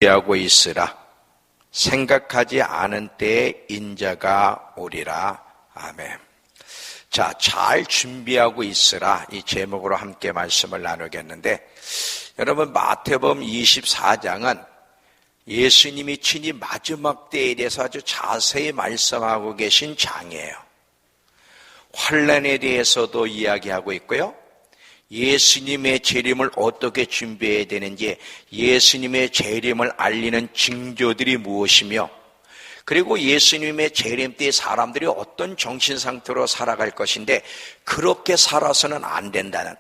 하고 있으라. 생각하지 않은 때에 인자가 오리라. 아멘. 자, 잘 준비하고 있으라. 이 제목으로 함께 말씀을 나누겠는데, 여러분 마태복음 24장은 예수님이 친히 마지막 때에 대해서 아주 자세히 말씀하고 계신 장이에요. 환난에 대해서도 이야기하고 있고요, 예수님의 재림을 어떻게 준비해야 되는지, 예수님의 재림을 알리는 징조들이 무엇이며, 그리고 예수님의 재림 때 사람들이 어떤 정신 상태로 살아갈 것인데, 그렇게 살아서는 안 된다는,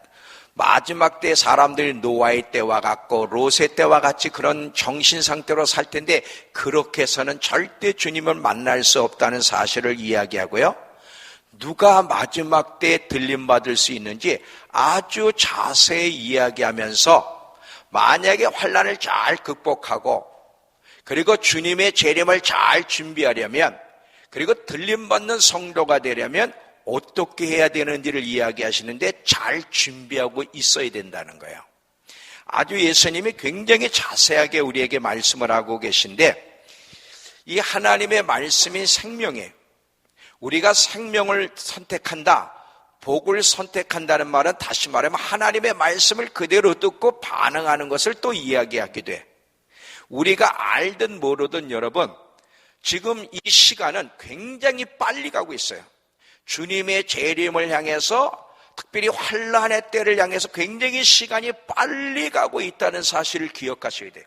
마지막 때 사람들이 노아의 때와 같고 롯의 때와 같이 그런 정신 상태로 살 텐데, 그렇게 해서는 절대 주님을 만날 수 없다는 사실을 이야기하고요, 누가 마지막 때 들림받을 수 있는지 아주 자세히 이야기하면서, 만약에 환난을 잘 극복하고 그리고 주님의 재림을 잘 준비하려면, 그리고 들림받는 성도가 되려면 어떻게 해야 되는지를 이야기하시는데, 잘 준비하고 있어야 된다는 거예요. 아주 예수님이 굉장히 자세하게 우리에게 말씀을 하고 계신데, 이 하나님의 말씀이 생명이에요. 우리가 생명을 선택한다, 복을 선택한다는 말은 다시 말하면 하나님의 말씀을 그대로 듣고 반응하는 것을 또 이야기하기도 해. 우리가 알든 모르든 여러분, 지금 이 시간은 굉장히 빨리 가고 있어요. 주님의 재림을 향해서, 특별히 환난의 때를 향해서 굉장히 시간이 빨리 가고 있다는 사실을 기억하셔야 돼요.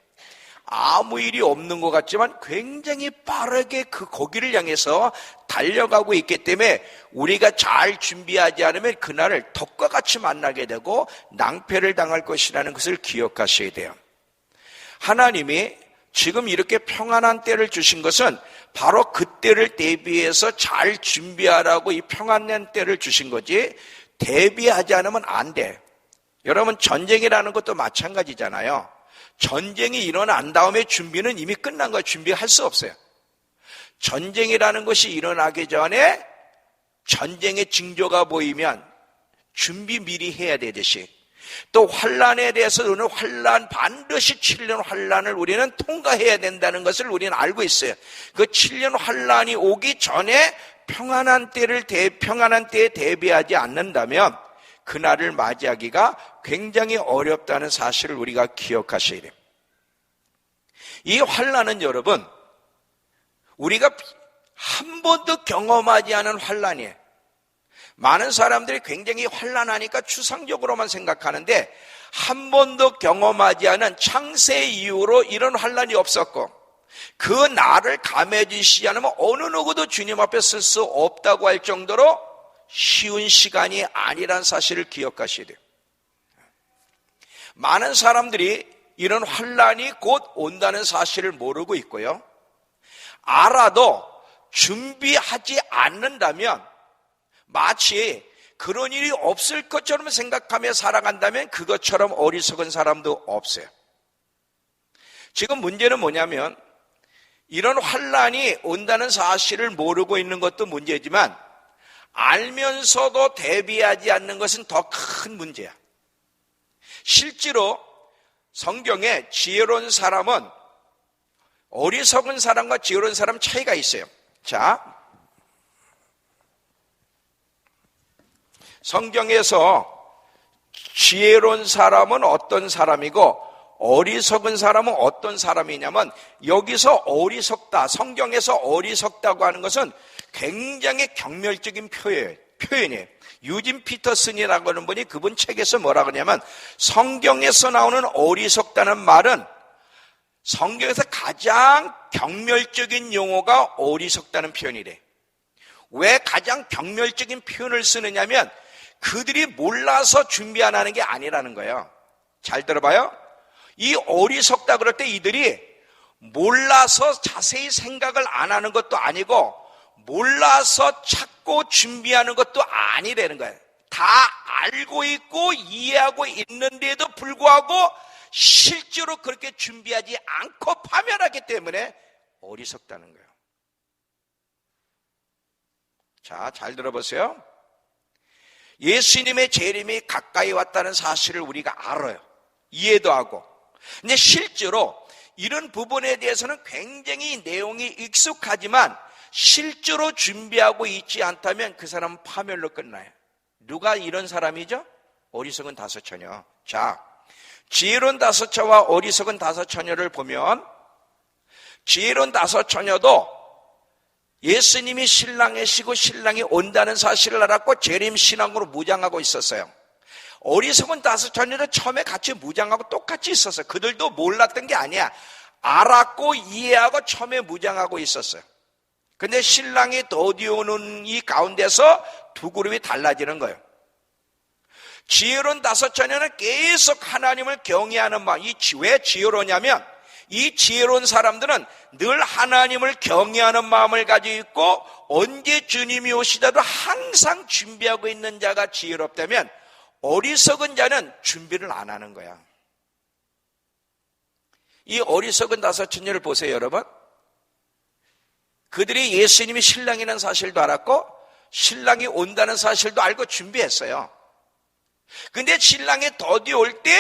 아무 일이 없는 것 같지만 굉장히 빠르게 거기를 향해서 달려가고 있기 때문에 우리가 잘 준비하지 않으면 그날을 덕과 같이 만나게 되고 낭패를 당할 것이라는 것을 기억하셔야 돼요. 하나님이 지금 이렇게 평안한 때를 주신 것은 바로 그때를 대비해서 잘 준비하라고 이 평안한 때를 주신 거지, 대비하지 않으면 안 돼. 여러분, 전쟁이라는 것도 마찬가지잖아요. 전쟁이 일어난 다음에 준비는 이미 끝난 거예요. 준비할 수 없어요. 전쟁이라는 것이 일어나기 전에 전쟁의 징조가 보이면 준비 미리 해야 되듯이, 또 환난에 대해서는 환난, 반드시 7년 환난을 우리는 통과해야 된다는 것을 우리는 알고 있어요. 그 7년 환난이 오기 전에 평안한 때에 대비하지 않는다면 그날을 맞이하기가 굉장히 어렵다는 사실을 우리가 기억하셔야 돼요. 이 환난은 여러분, 우리가 한 번도 경험하지 않은 환난이에요. 많은 사람들이 굉장히 환난하니까 추상적으로만 생각하는데, 한 번도 경험하지 않은 창세 이후로 이런 환난이 없었고, 그 날을 감해주시지 않으면 어느 누구도 주님 앞에 설 수 없다고 할 정도로 쉬운 시간이 아니란 사실을 기억하셔야 돼요. 많은 사람들이 이런 환난이 곧 온다는 사실을 모르고 있고요, 알아도 준비하지 않는다면, 마치 그런 일이 없을 것처럼 생각하며 살아간다면 그것처럼 어리석은 사람도 없어요. 지금 문제는 뭐냐면, 이런 환난이 온다는 사실을 모르고 있는 것도 문제지만 알면서도 대비하지 않는 것은 더 큰 문제야. 실제로 성경에 지혜로운 사람은, 어리석은 사람과 지혜로운 사람 차이가 있어요. 자, 성경에서 지혜로운 사람은 어떤 사람이고 어리석은 사람은 어떤 사람이냐면, 여기서 어리석다, 성경에서 어리석다고 하는 것은 굉장히 경멸적인 표현이에요. 유진 피터슨이라고 하는 분이 그분 책에서 뭐라고 하냐면, 성경에서 나오는 어리석다는 말은 성경에서 가장 경멸적인 용어가 어리석다는 표현이래. 왜 가장 경멸적인 표현을 쓰느냐면, 그들이 몰라서 준비 안 하는 게 아니라는 거예요. 잘 들어봐요. 이 어리석다 그럴 때 이들이 몰라서 자세히 생각을 안 하는 것도 아니고, 몰라서 찾고 준비하는 것도 아니라는 거예요. 다 알고 있고 이해하고 있는데도 불구하고 실제로 그렇게 준비하지 않고 파멸하기 때문에 어리석다는 거예요. 자, 잘 들어보세요. 예수님의 재림이 가까이 왔다는 사실을 우리가 알아요. 이해도 하고. 근데 실제로 이런 부분에 대해서는 굉장히 내용이 익숙하지만 실제로 준비하고 있지 않다면 그 사람은 파멸로 끝나요. 누가 이런 사람이죠? 어리석은 다섯 처녀. 자, 지혜로운 다섯 처와 어리석은 다섯 처녀를 보면 지혜로운 다섯 처녀도 예수님이 신랑이시고 신랑이 온다는 사실을 알았고 재림 신앙으로 무장하고 있었어요. 어리석은 다섯 처녀도 처음에 같이 무장하고 똑같이 있었어요. 그들도 몰랐던 게 아니야. 알았고 이해하고 처음에 무장하고 있었어요. 근데 신랑이 더디오는 이 가운데서 두 그룹이 달라지는 거예요. 지혜로운 다섯 처녀는 계속 하나님을 경외하는 마음. 왜 지혜로우냐면 이 지혜로운 사람들은 늘 하나님을 경외하는 마음을 가지고 있고 언제 주님이 오시다도 항상 준비하고 있는 자가 지혜롭다면 어리석은 자는 준비를 안 하는 거야. 이 어리석은 다섯 처녀를 보세요, 여러분. 그들이 예수님이 신랑이라는 사실도 알았고 신랑이 온다는 사실도 알고 준비했어요. 근데 신랑이 더디 올 때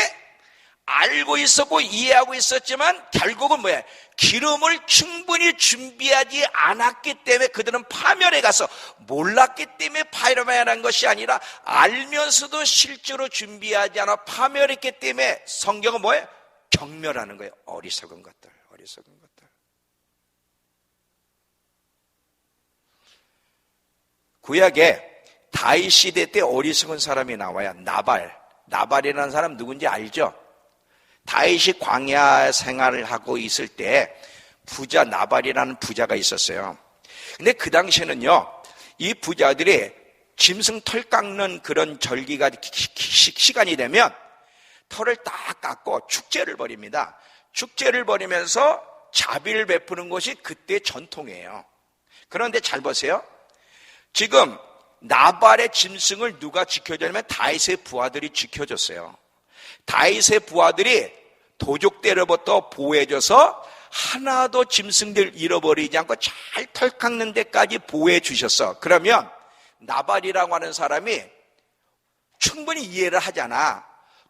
알고 있었고 이해하고 있었지만 결국은 뭐야? 기름을 충분히 준비하지 않았기 때문에 그들은 파멸에 가서 몰랐기 때문에 파멸한 것이 아니라 알면서도 실제로 준비하지 않아 파멸했기 때문에 성경은 뭐예요? 경멸하는 거예요. 어리석은 것들, 어리석은 것들. 구약에 다윗 시대 때 어리석은 사람이 나와요. 나발이라는 사람 누군지 알죠? 다윗이 광야 생활을 하고 있을 때 부자 나발이라는 부자가 있었어요. 근데 그 당시에는요, 이 부자들이 짐승 털 깎는 그런 절기가 시간이 되면 털을 딱 깎고 축제를 벌입니다. 축제를 벌이면서 자비를 베푸는 것이 그때 전통이에요. 그런데 잘 보세요. 지금 나발의 짐승을 누가 지켜줬냐면 다윗의 부하들이 지켜줬어요. 다윗의 부하들이 도적 때로부터 보호해줘서 하나도 짐승들 잃어버리지 않고 잘 털 깎는 데까지 보호해 주셨어. 그러면 나발이라고 하는 사람이 충분히 이해를 하잖아.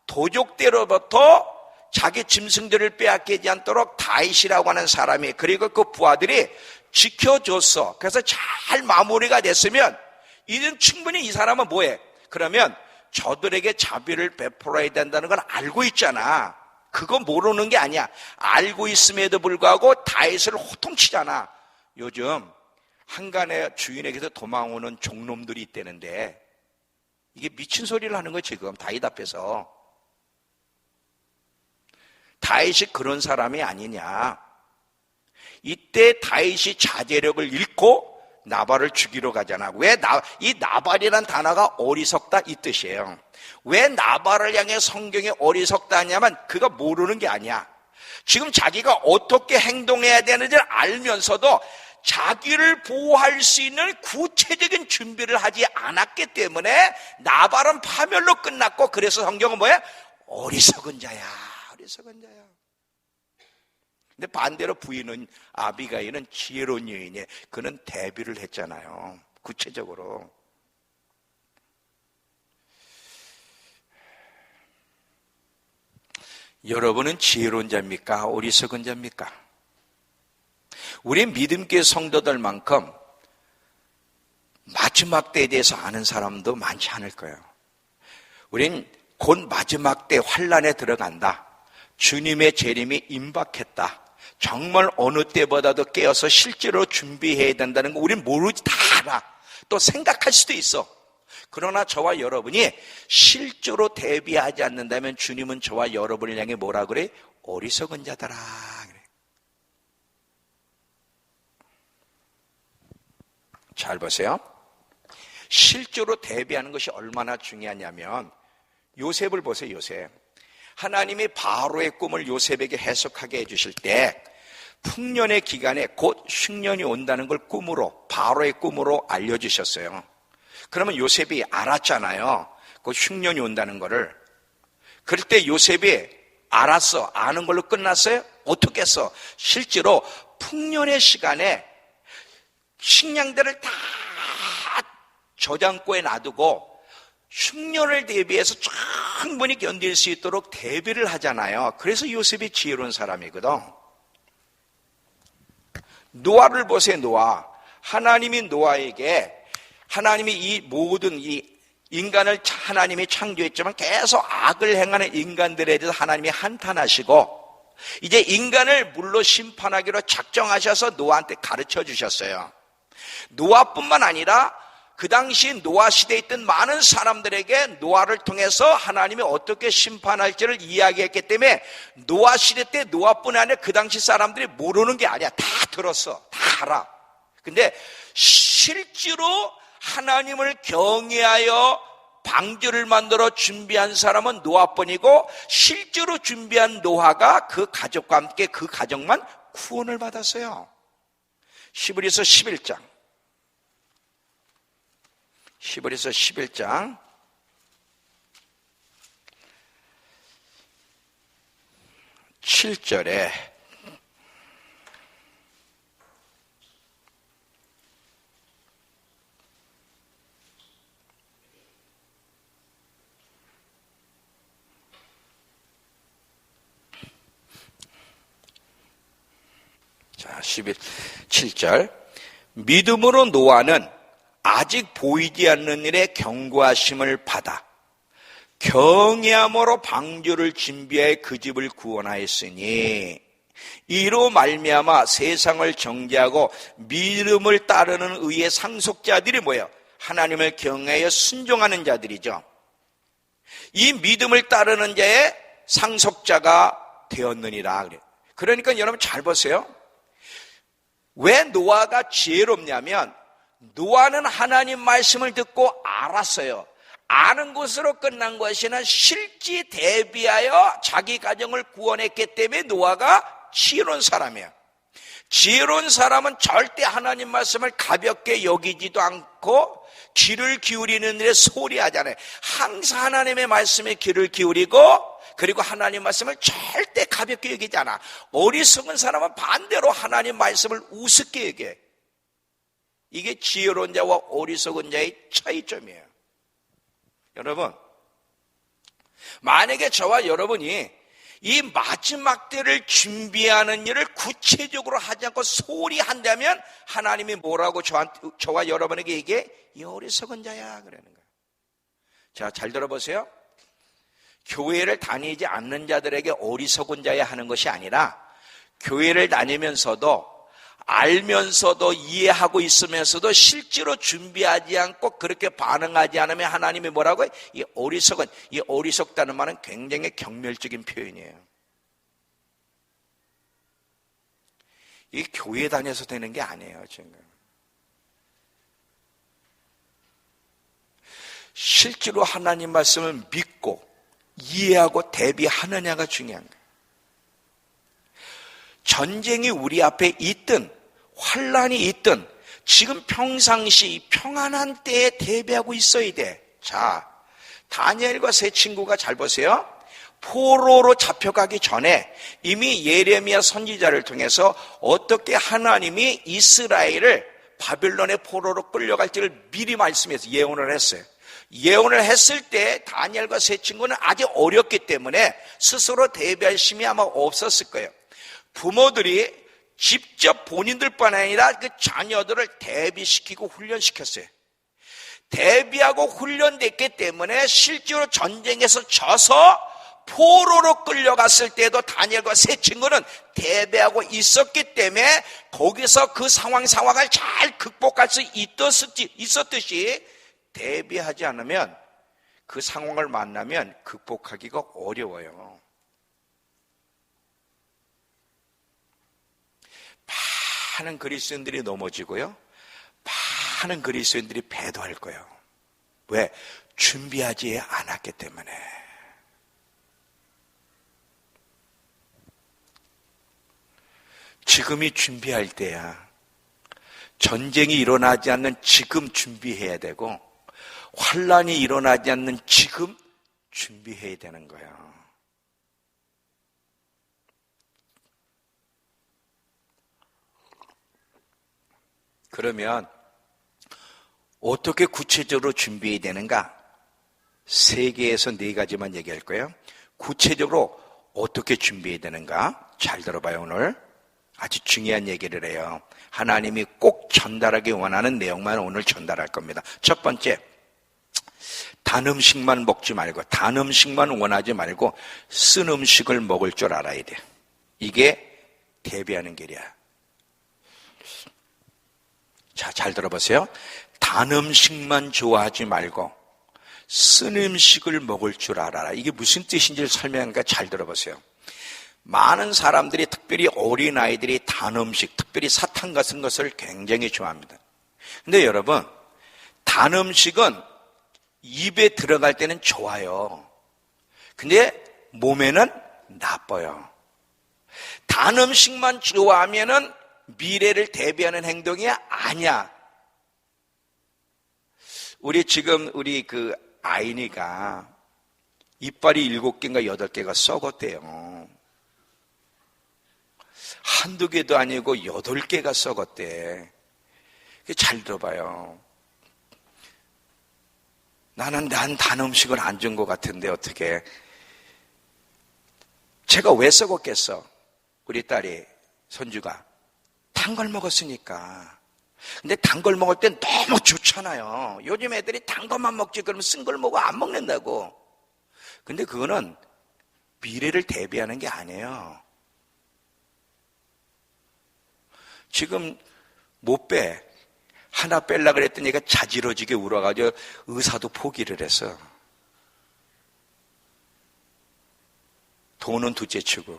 도적 때로부터 자기 짐승들을 빼앗기지 않도록 다윗이라고 하는 사람이 그리고 그 부하들이 지켜줬어. 그래서 잘 마무리가 됐으면 이는 충분히 이 사람은 뭐해? 그러면 저들에게 자비를 베풀어야 된다는 건 알고 있잖아. 그거 모르는 게 아니야. 알고 있음에도 불구하고 다윗을 호통치잖아. 요즘 한간에 주인에게서 도망오는 종놈들이 있다는데 이게 미친 소리를 하는 거야 지금 다윗 앞에서. 다윗이 그런 사람이 아니냐. 이때 다윗이 자제력을 잃고 나발을 죽이러 가잖아. 이 나발이란 단어가 어리석다 이 뜻이에요. 왜 나발을 향해 성경에 어리석다 하냐면 그가 모르는 게 아니야. 지금 자기가 어떻게 행동해야 되는지를 알면서도 자기를 보호할 수 있는 구체적인 준비를 하지 않았기 때문에 나발은 파멸로 끝났고 그래서 성경은 뭐야? 어리석은 자야. 어리석은 자야. 근데 반대로 부인은 아비가일은 지혜로운 여인이에요. 그는 대비를 했잖아요. 구체적으로. 여러분은 지혜로운 자입니까? 어리석은 자입니까? 우리 믿음교회 성도들만큼 마지막 때에 대해서 아는 사람도 많지 않을 거예요. 우린 곧 마지막 때 환란에 들어간다. 주님의 재림이 임박했다. 정말 어느 때보다도 깨어서 실제로 준비해야 된다는 거 우린 모르지 다 알아. 또 생각할 수도 있어. 그러나 저와 여러분이 실제로 대비하지 않는다면 주님은 저와 여러분을 향해 뭐라 그래? 어리석은 자더라 그래. 잘 보세요. 실제로 대비하는 것이 얼마나 중요하냐면 요셉을 보세요. 요셉. 하나님이 바로의 꿈을 요셉에게 해석하게 해주실 때 풍년의 기간에 곧 흉년이 온다는 걸 꿈으로 바로의 꿈으로 알려주셨어요. 그러면 요셉이 알았잖아요. 곧 흉년이 온다는 거를. 그럴 때 요셉이 알았어. 아는 걸로 끝났어요? 어떻게 했어? 실제로 풍년의 시간에 식량들을 다 저장고에 놔두고 흉년을 대비해서 충분히 견딜 수 있도록 대비를 하잖아요. 그래서 요셉이 지혜로운 사람이거든. 노아를 보세요. 노아. 하나님이 노아에게, 하나님이 이 모든 이 인간을 하나님이 창조했지만 계속 악을 행하는 인간들에 대해서 하나님이 한탄하시고 이제 인간을 물로 심판하기로 작정하셔서 노아한테 가르쳐 주셨어요. 노아뿐만 아니라 그 당시 노아 시대에 있던 많은 사람들에게 노아를 통해서 하나님이 어떻게 심판할지를 이야기했기 때문에 노아 시대 때 노아뿐 아니라 그 당시 사람들이 모르는 게 아니야. 다 들었어. 다 알아. 근데 실제로 하나님을 경외하여 방주를 만들어 준비한 사람은 노아뿐이고 실제로 준비한 노아가 그 가족과 함께 그 가족만 구원을 받았어요. 히브리서 11장. 히브리서 11장 7절에 자, 17절. 믿음으로 노아는 아직 보이지 않는 일에 경고하심을 받아 경외함으로 방주를 준비해 그 집을 구원하였으니 이로 말미암아 세상을 정죄하고 믿음을 따르는 의의 상속자들이 뭐예요? 하나님을 경외하여 순종하는 자들이죠. 이 믿음을 따르는 자의 상속자가 되었느니라. 그러니까 여러분 잘 보세요. 왜 노아가 지혜롭냐면 노아는 하나님 말씀을 듣고 알았어요. 아는 것으로 끝난 것이 아니라 실제 대비하여 자기 가정을 구원했기 때문에 노아가 지혜로운 사람이에요. 지혜로운 사람은 절대 하나님 말씀을 가볍게 여기지도 않고 귀를 기울이는 일에 소홀히 하잖아요. 항상 하나님의 말씀에 귀를 기울이고 그리고 하나님 말씀을 절대 가볍게 여기지 않아. 어리석은 사람은 반대로 하나님 말씀을 우습게 여겨요. 이게 지혜로운 자와 어리석은 자의 차이점이에요. 여러분, 만약에 저와 여러분이 이 마지막 때를 준비하는 일을 구체적으로 하지 않고 소홀히 한다면 하나님이 뭐라고 저와 여러분에게 얘기해? 이 어리석은 자야 그러는 거예요. 자, 잘 들어보세요. 교회를 다니지 않는 자들에게 어리석은 자야 하는 것이 아니라 교회를 다니면서도 알면서도 이해하고 있으면서도 실제로 준비하지 않고 그렇게 반응하지 않으면 하나님이 뭐라고 해요? 이 어리석다는 말은 굉장히 경멸적인 표현이에요. 이 교회 다녀서 되는 게 아니에요, 지금. 실제로 하나님 말씀을 믿고 이해하고 대비하느냐가 중요한 거예요. 전쟁이 우리 앞에 있든 환란이 있든 지금 평상시 평안한 때에 대비하고 있어야 돼. 자, 다니엘과 세 친구가 잘 보세요. 포로로 잡혀가기 전에 이미 예레미야 선지자를 통해서 어떻게 하나님이 이스라엘을 바빌론의 포로로 끌려갈지를 미리 말씀해서 예언을 했어요. 예언을 했을 때 다니엘과 세 친구는 아직 어렸기 때문에 스스로 대비할 힘이 아마 없었을 거예요. 부모들이 직접 본인들뿐 아니라 그 자녀들을 대비시키고 훈련시켰어요. 대비하고 훈련됐기 때문에 실제로 전쟁에서 져서 포로로 끌려갔을 때도 다니엘과 세 친구는 대비하고 있었기 때문에 거기서 그 상황을 잘 극복할 수 있었듯이 대비하지 않으면 그 상황을 만나면 극복하기가 어려워요. 많은 그리스도인들이 넘어지고요. 많은 그리스도인들이 배도할 거예요. 왜? 준비하지 않았기 때문에. 지금이 준비할 때야. 전쟁이 일어나지 않는 지금 준비해야 되고 환란이 일어나지 않는 지금 준비해야 되는 거예요. 그러면 어떻게 구체적으로 준비해야 되는가? 세계에서 4가지만 얘기할 거예요. 구체적으로 어떻게 준비해야 되는가? 잘 들어봐요, 오늘. 아주 중요한 얘기를 해요. 하나님이 꼭 전달하기 원하는 내용만 오늘 전달할 겁니다. 첫 번째, 단 음식만 먹지 말고, 단 음식만 원하지 말고 쓴 음식을 먹을 줄 알아야 돼. 이게 대비하는 길이야. 자, 잘 들어보세요. 단 음식만 좋아하지 말고 쓴 음식을 먹을 줄 알아라. 이게 무슨 뜻인지를 설명하니까 잘 들어보세요. 많은 사람들이, 특별히 어린아이들이 단 음식, 특별히 사탕 같은 것을 굉장히 좋아합니다. 근데 여러분, 단 음식은 입에 들어갈 때는 좋아요. 근데 몸에는 나빠요. 단 음식만 좋아하면은 미래를 대비하는 행동이 아니야. 우리 그 아이니가 이빨이 7개인가 8개가 썩었대요. 한두 개도 아니고 8개가 썩었대. 잘 들어봐요. 난 단 음식을 안 준 것 같은데 어떻게. 제가 왜 썩었겠어? 우리 딸이, 손주가 단 걸 먹었으니까. 근데 단 걸 먹을 땐 너무 좋잖아요. 요즘 애들이 단 것만 먹지 그러면 쓴 걸 먹어 안 먹는다고. 근데 그거는 미래를 대비하는 게 아니에요. 지금 못 빼. 하나 뺄라 그랬더니 얘가 자지러지게 울어가지고 의사도 포기를 했어. 돈은 둘째 치고.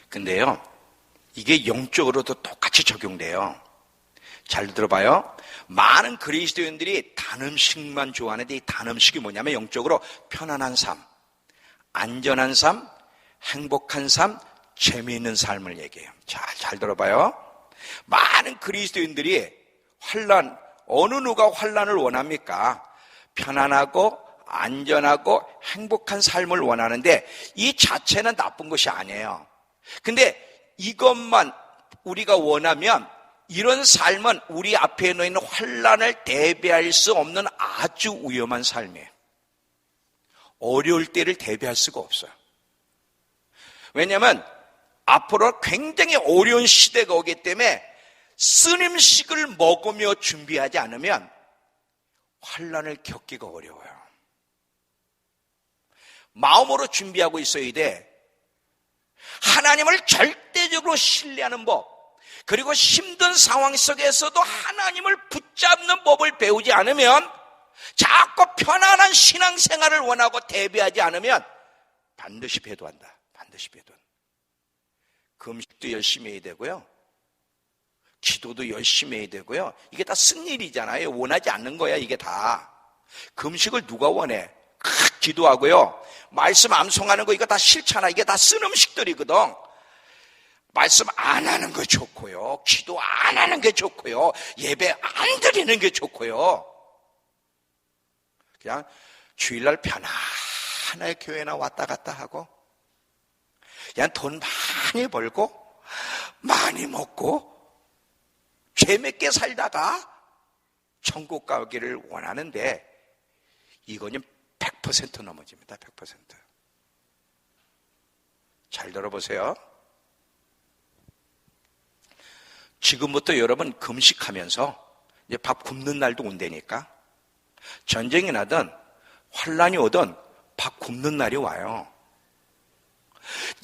근데요, 이게 영적으로도 똑같이 적용돼요. 잘 들어봐요. 많은 그리스도인들이 단 음식만 좋아하는데 이 단 음식이 뭐냐면 영적으로 편안한 삶, 안전한 삶, 행복한 삶, 재미있는 삶을 얘기해요. 잘 들어봐요. 많은 그리스도인들이 어느 누가 환난을 원합니까? 편안하고 안전하고 행복한 삶을 원하는데 이 자체는 나쁜 것이 아니에요. 근데 이것만 우리가 원하면 이런 삶은 우리 앞에 놓인 환난을 대비할 수 없는 아주 위험한 삶이에요. 어려울 때를 대비할 수가 없어요. 왜냐하면 앞으로 굉장히 어려운 시대가 오기 때문에 쓴 음식을 먹으며 준비하지 않으면 환난을 겪기가 어려워요. 마음으로 준비하고 있어야 돼. 하나님을 절대적으로 신뢰하는 법, 그리고 힘든 상황 속에서도 하나님을 붙잡는 법을 배우지 않으면, 자꾸 편안한 신앙생활을 원하고 대비하지 않으면 반드시 배도한다. 반드시 배도한다. 금식도 열심히 해야 되고요, 기도도 열심히 해야 되고요. 이게 다 승일이잖아요. 원하지 않는 거야 이게 다. 금식을 누가 원해? 기도하고요, 말씀 암송하는 거 이거 다 싫잖아. 이게 다 쓴 음식들이거든. 말씀 안 하는 거 좋고요, 기도 안 하는 게 좋고요, 예배 안 드리는 게 좋고요. 그냥 주일날 편안하게 교회나 왔다 갔다 하고, 그냥 돈 많이 벌고 많이 먹고 재밌게 살다가 천국 가기를 원하는데, 이거는 100% 넘어집니다. 100%. 잘 들어보세요. 지금부터 여러분 금식하면서 이제 밥 굶는 날도 온다니까. 전쟁이 나든 환란이 오든 밥 굶는 날이 와요.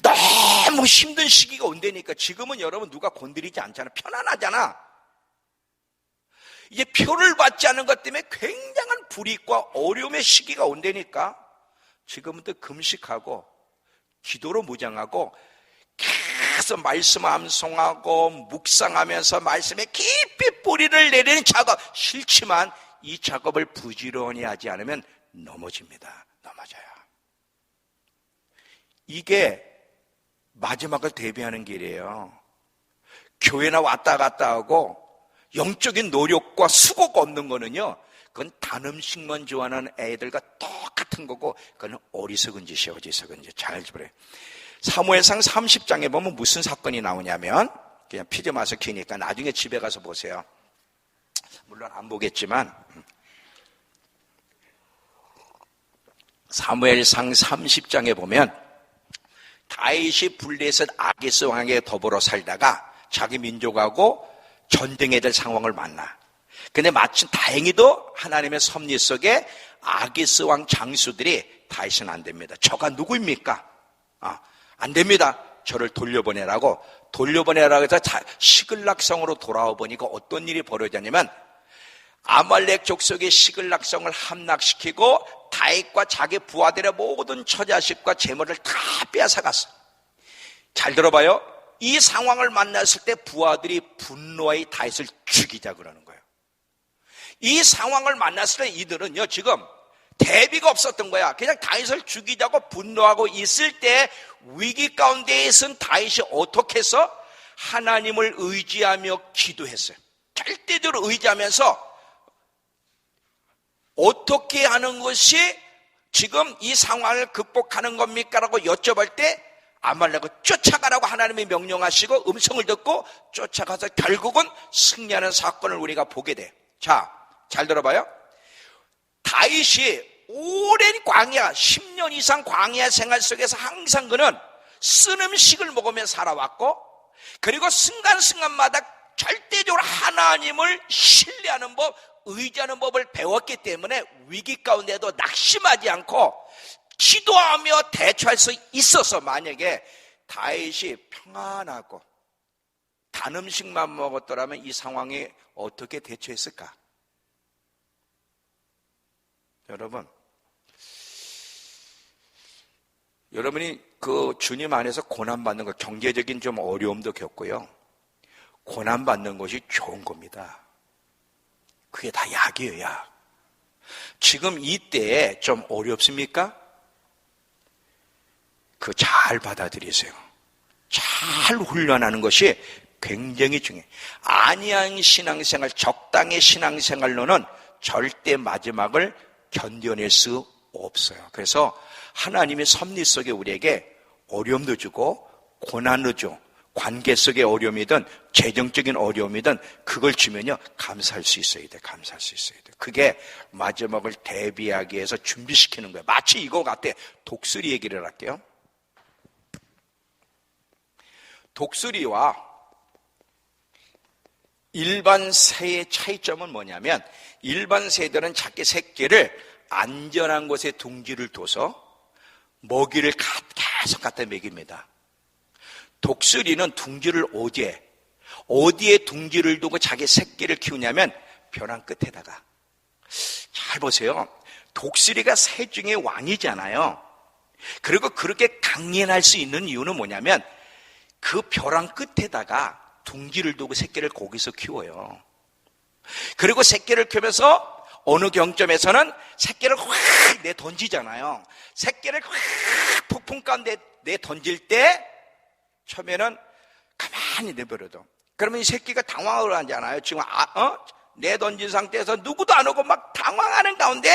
너무 힘든 시기가 온다니까. 지금은 여러분 누가 건드리지 않잖아. 편안하잖아. 이제 표를 받지 않는 것 때문에 굉장한 불이익과 어려움의 시기가 온다니까. 지금부터 금식하고 기도로 무장하고 계속 말씀 암송하고 묵상하면서 말씀에 깊이 뿌리를 내리는 작업, 싫지만 이 작업을 부지런히 하지 않으면 넘어집니다. 넘어져요. 이게 마지막을 대비하는 길이에요. 교회나 왔다 갔다 하고 영적인 노력과 수고가 없는 거는요, 그건 단 음식만 좋아하는 애들과 똑같은 거고, 그건 어리석은 짓이에요. 어리석은 짓. 잘 그래. 사무엘상 30장에 보면 무슨 사건이 나오냐면, 그냥 피드마스키니까 나중에 집에 가서 보세요. 물론 안 보겠지만, 사무엘상 30장에 보면 다윗이 블레셋 아기스 왕에 더불어 살다가 자기 민족하고 전쟁해야 될 상황을 만나. 근데 마침 다행히도 하나님의 섭리 속에 아기스 왕 장수들이 다윗은 안 됩니다. 저가 누구입니까? 안 됩니다. 저를 돌려보내라고 해서 시글락성으로 돌아와 보니까 어떤 일이 벌어졌냐면 아말렉 족속의 시글락성을 함락시키고 다윗과 자기 부하들의 모든 처자식과 재물을 다 빼앗아갔어. 잘 들어봐요. 이 상황을 만났을 때 부하들이 분노하여 다윗을 죽이자 그러는 거예요. 이 상황을 만났을 때 이들은요, 지금 대비가 없었던 거야. 그냥 다윗을 죽이자고 분노하고 있을 때 위기 가운데 있은 다윗이 어떻게 해서 하나님을 의지하며 기도했어요. 절대적으로 의지하면서 어떻게 하는 것이 지금 이 상황을 극복하는 겁니까? 라고 여쭤볼 때 아말렉을 쫓아가라고 하나님이 명령하시고 음성을 듣고 쫓아가서 결국은 승리하는 사건을 우리가 보게 돼. 자, 잘 들어봐요. 다윗이 오랜 광야, 10년 이상 광야 생활 속에서 항상 그는 쓴 음식을 먹으며 살아왔고, 그리고 순간순간마다 절대적으로 하나님을 신뢰하는 법, 의지하는 법을 배웠기 때문에 위기 가운데도 낙심하지 않고 기도하며 대처할 수 있어서, 만약에 다윗이 평안하고 단 음식만 먹었더라면 이 상황에 어떻게 대처했을까? 여러분이 그 주님 안에서 고난받는 것, 경제적인 좀 어려움도 겪고요, 고난받는 것이 좋은 겁니다. 그게 다 약이에요, 약. 지금 이때에 좀 어렵습니까? 그 잘 받아들이세요. 잘 훈련하는 것이 굉장히 중요해요. 안이한 신앙생활, 적당의 신앙생활로는 절대 마지막을 견뎌낼 수 없어요. 그래서 하나님의 섭리 속에 우리에게 어려움도 주고 고난도 주고 관계 속의 어려움이든 재정적인 어려움이든 그걸 주면요, 감사할 수 있어야 돼. 감사할 수 있어야 돼. 그게 마지막을 대비하기 위해서 준비시키는 거예요. 마치 이거 같아. 독수리 얘기를 할게요. 독수리와 일반 새의 차이점은 뭐냐면, 일반 새들은 자기 새끼를 안전한 곳에 둥지를 둬서 먹이를 계속 갖다 먹입니다. 독수리는 둥지를 어디에 둥지를 두고 자기 새끼를 키우냐면 벼랑 끝에다가. 잘 보세요. 독수리가 새 중에 왕이잖아요. 그리고 그렇게 강연할 수 있는 이유는 뭐냐면 그 벼랑 끝에다가 둥지를 두고 새끼를 거기서 키워요. 그리고 새끼를 키우면서 어느 경점에서는 새끼를 확 내던지잖아요. 새끼를 확 폭풍 가운데 내던질 때 처음에는 가만히 내버려둬. 그러면 이 새끼가 당황을 하잖아요. 지금 내던진 상태에서 누구도 안 오고 막 당황하는 가운데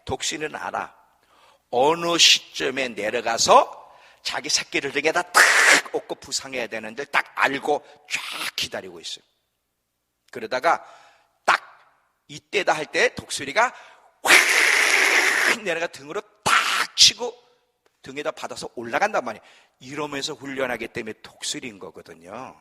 독수리는 알아. 어느 시점에 내려가서 자기 새끼를 등에다 탁 얻고 부상해야 되는데 딱 알고 쫙 기다리고 있어요. 그러다가 딱 이때다 할 때 독수리가 확 내려가 등으로 딱 치고 등에다 받아서 올라간단 말이에요. 이러면서 훈련하기 때문에 독수리인 거거든요.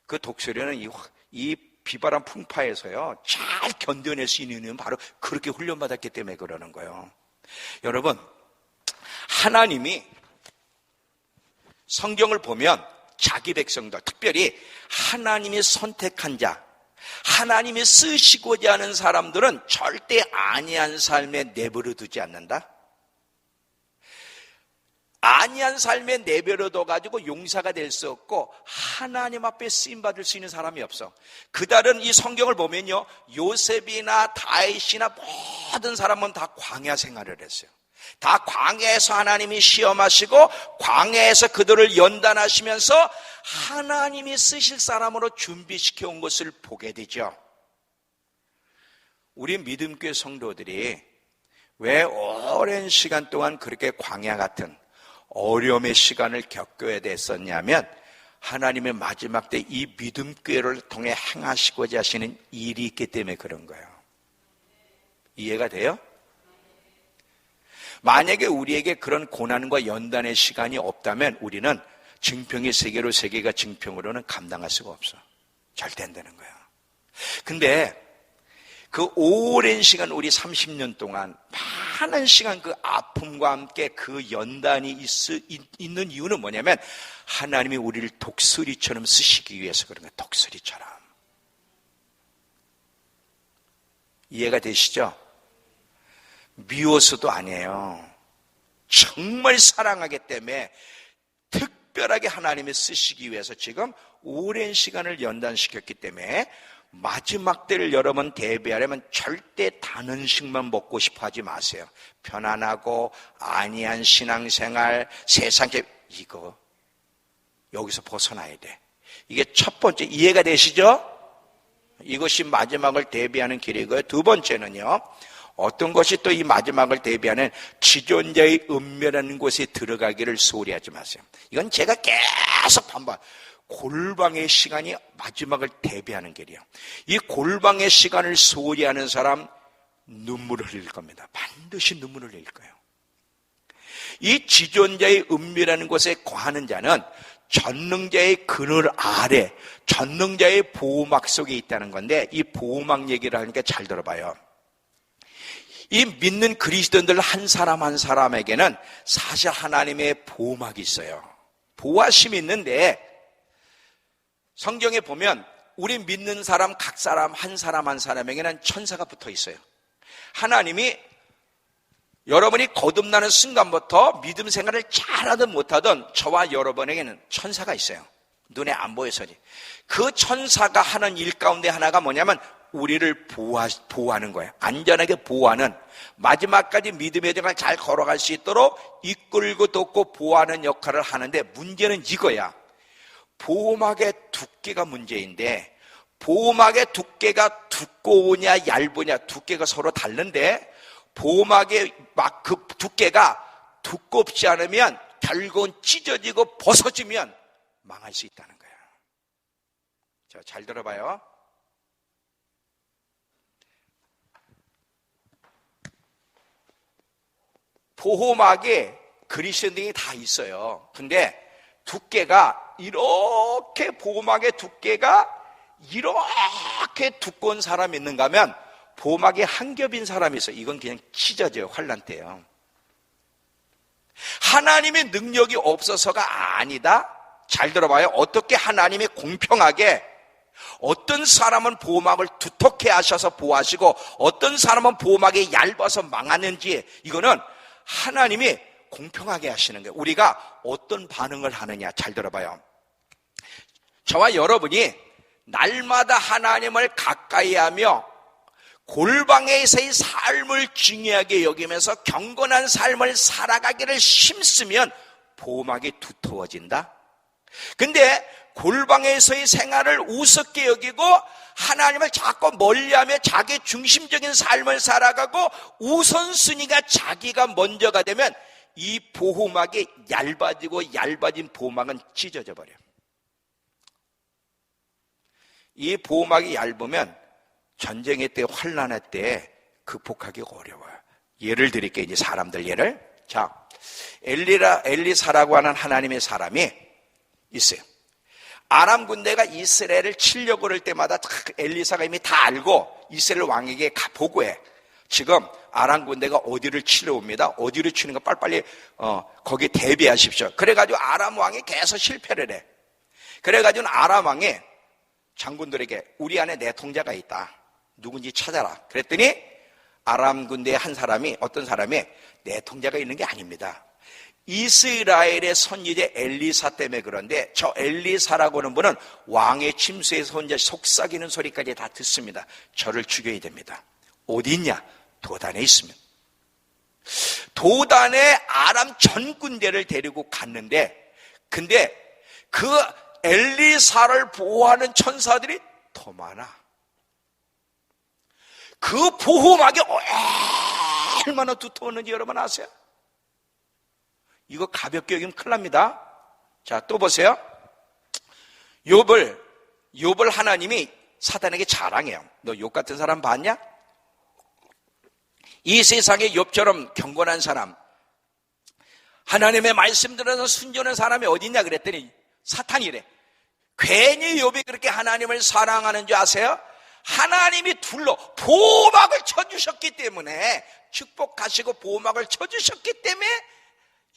그 독수리는 이 비바람 풍파에서요, 잘 견뎌낼 수 있는 이유는 바로 그렇게 훈련받았기 때문에 그러는 거예요. 여러분, 하나님이 성경을 보면 자기 백성들, 특별히 하나님이 선택한 자, 하나님이 쓰시고자 하는 사람들은 절대 안이한 삶에 내버려 두지 않는다. 안이한 삶에 내버려 둬가지고 용사가 될 수 없고 하나님 앞에 쓰임받을 수 있는 사람이 없어. 그달은 이 성경을 보면요, 요셉이나 다윗이나 모든 사람은 다 광야 생활을 했어요. 다 광야에서 하나님이 시험하시고 광야에서 그들을 연단하시면서 하나님이 쓰실 사람으로 준비시켜 온 것을 보게 되죠. 우리 믿음교회 성도들이 왜 오랜 시간 동안 그렇게 광야 같은 어려움의 시간을 겪어야 됐었냐면, 하나님의 마지막 때 이 믿음교회를 통해 행하시고자 하시는 일이 있기 때문에 그런 거예요. 이해가 돼요? 만약에 우리에게 그런 고난과 연단의 시간이 없다면 우리는 증평의 세계로 세계가 증평으로는 감당할 수가 없어. 절대 안 되는 거야. 근데 그 오랜 시간, 우리 30년 동안 많은 시간 그 아픔과 함께 그 연단이 있는 이유는 뭐냐면 하나님이 우리를 독수리처럼 쓰시기 위해서 그런 거예요. 독수리처럼. 이해가 되시죠? 미워서도 아니에요. 정말 사랑하기 때문에 특별하게 하나님이 쓰시기 위해서 지금 오랜 시간을 연단시켰기 때문에 마지막 때를 여러분 대비하려면 절대 단 음식만 먹고 싶어 하지 마세요. 편안하고 안이한 신앙생활, 세상에 이거 여기서 벗어나야 돼. 이게 첫 번째, 이해가 되시죠? 이것이 마지막을 대비하는 길이고요. 두 번째는요, 어떤 것이 또 이 마지막을 대비하는 지존자의 은밀한 곳에 들어가기를 소홀히 하지 마세요. 이건 제가 계속 반복. 골방의 시간이 마지막을 대비하는 길이에요. 이 골방의 시간을 소홀히 하는 사람 눈물을 흘릴 겁니다. 반드시 눈물을 흘릴 거예요. 이 지존자의 은밀한 곳에 거하는 자는 전능자의 그늘 아래, 전능자의 보호막 속에 있다는 건데, 이 보호막 얘기를 하니까 잘 들어봐요. 이 믿는 그리스도인들 한 사람 한 사람에게는 사실 하나님의 보호막이 있어요. 보호하심이 있는데 성경에 보면 우리 믿는 사람 각 사람 한 사람에게는 천사가 붙어 있어요. 하나님이 여러분이 거듭나는 순간부터 믿음 생활을 잘하든 못하든 저와 여러분에게는 천사가 있어요. 눈에 안 보여서지. 그 천사가 하는 일 가운데 하나가 뭐냐면 우리를 보호하는 거예요. 안전하게 보호하는, 마지막까지 믿음의 생활을 잘 걸어갈 수 있도록 이끌고 돕고 보호하는 역할을 하는데, 문제는 이거야. 보호막의 두께가 문제인데, 보호막의 두께가 두꺼우냐 얇으냐, 두께가 서로 다른데, 보호막의 그 두께가 두껍지 않으면 결국은 찢어지고 벗어지면 망할 수 있다는 거예요. 자, 잘 들어봐요. 보호막에 그리스도인들이 다 있어요. 근데 두께가 이렇게, 보호막의 두께가 이렇게 두꺼운 사람이 있는가 하면 보호막이 한 겹인 사람이 있어요. 이건 그냥 찢어져요. 환난 때요. 하나님의 능력이 없어서가 아니다. 잘 들어봐요. 어떻게 하나님이 공평하게 어떤 사람은 보호막을 두텁게 하셔서 보호하시고 어떤 사람은 보호막이 얇아서 망하는지, 이거는 하나님이 공평하게 하시는 거예요. 우리가 어떤 반응을 하느냐. 잘 들어봐요. 저와 여러분이 날마다 하나님을 가까이 하며 골방에서의 삶을 중요하게 여기면서 경건한 삶을 살아가기를 힘쓰면 보호막이 두터워진다. 근데 골방에서의 생활을 우습게 여기고 하나님을 자꾸 멀리하며 자기 중심적인 삶을 살아가고 우선순위가 자기가 먼저가 되면 이 보호막이 얇아지고 얇아진 보호막은 찢어져 버려요. 이 보호막이 얇으면 전쟁의 때, 환난의 때 극복하기 어려워요. 예를 드릴게요. 이제 사람들 예를. 자, 엘리사라고 하는 하나님의 사람이 있어요. 아람 군대가 이스라엘을 치려고 그럴 때마다 엘리사가 이미 다 알고 이스라엘 왕에게 보고해. 지금 아람 군대가 어디를 치러 옵니다. 어디를 치는 거 빨리빨리 거기 대비하십시오. 그래가지고 아람 왕이 계속 실패를 해. 그래가지고 아람 왕이 장군들에게 우리 안에 내통자가 있다. 누군지 찾아라. 그랬더니 아람 군대의 한 사람이, 어떤 사람이 내통자가 있는 게 아닙니다. 이스라엘의 선지자 엘리사 때문에 그런데 저 엘리사라고 하는 분은 왕의 침수에서 혼자 속삭이는 소리까지 다 듣습니다. 저를 죽여야 됩니다. 어디 있냐? 도단에 있습니다. 도단에 아람 전 군대를 데리고 갔는데, 근데 그 엘리사를 보호하는 천사들이 더 많아. 그 보호막이 얼마나 두터웠는지 여러분 아세요? 이거 가볍게 여기면 큰일 납니다. 자, 또 보세요. 욥을 하나님이 사단에게 자랑해요. 너 욥 같은 사람 봤냐? 이 세상에 욥처럼 경건한 사람, 하나님의 말씀 들어서 순종하는 사람이 어디 있냐 그랬더니 사탄이래. 괜히 욥이 그렇게 하나님을 사랑하는 줄 아세요? 하나님이 둘로 보호막을 쳐주셨기 때문에, 축복하시고 보호막을 쳐주셨기 때문에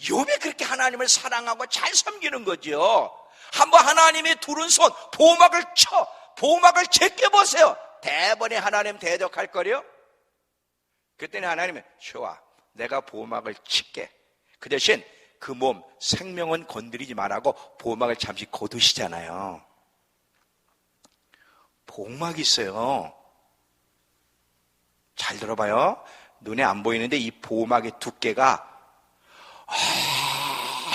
욥이 그렇게 하나님을 사랑하고 잘 섬기는 거죠. 한번 하나님이 두른 손 보호막을 제껴보세요. 대번에 하나님 대적할 거려? 그때는 하나님은 좋아, 내가 보호막을 칠게. 그 대신 그 몸 생명은 건드리지 말라고 보호막을 잠시 거두시잖아요. 보호막이 있어요. 잘 들어봐요. 눈에 안 보이는데 이 보호막의 두께가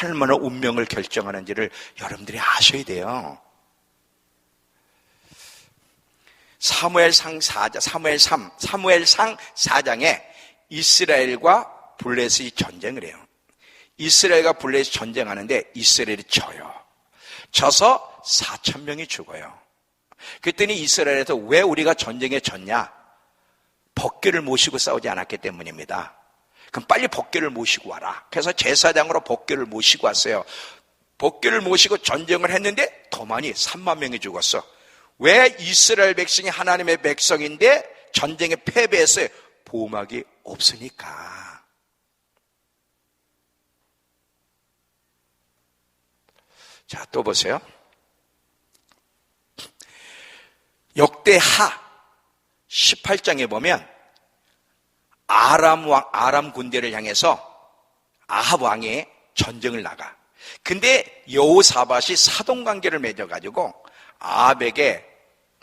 얼마나 운명을 결정하는지를 여러분들이 아셔야 돼요. 사무엘상 4장에 이스라엘과 블레셋이 전쟁을 해요. 이스라엘과 블레셋이 전쟁하는데 이스라엘이 져요. 져서 4,000명이 죽어요. 그랬더니 이스라엘에서 왜 우리가 전쟁에 졌냐? 법궤를 모시고 싸우지 않았기 때문입니다. 그럼 빨리 법궤를 모시고 와라. 그래서 제사장으로 법궤를 모시고 왔어요. 법궤를 모시고 전쟁을 했는데 더 많이 3만 명이 죽었어. 왜? 이스라엘 백성이 하나님의 백성인데 전쟁에 패배했어요. 보호막이 없으니까. 자, 또 보세요. 역대하 18장에 보면 아람 군대를 향해서 아합 왕이 전쟁을 나가. 근데 여호사밧이 사돈관계를 맺어가지고 아합에게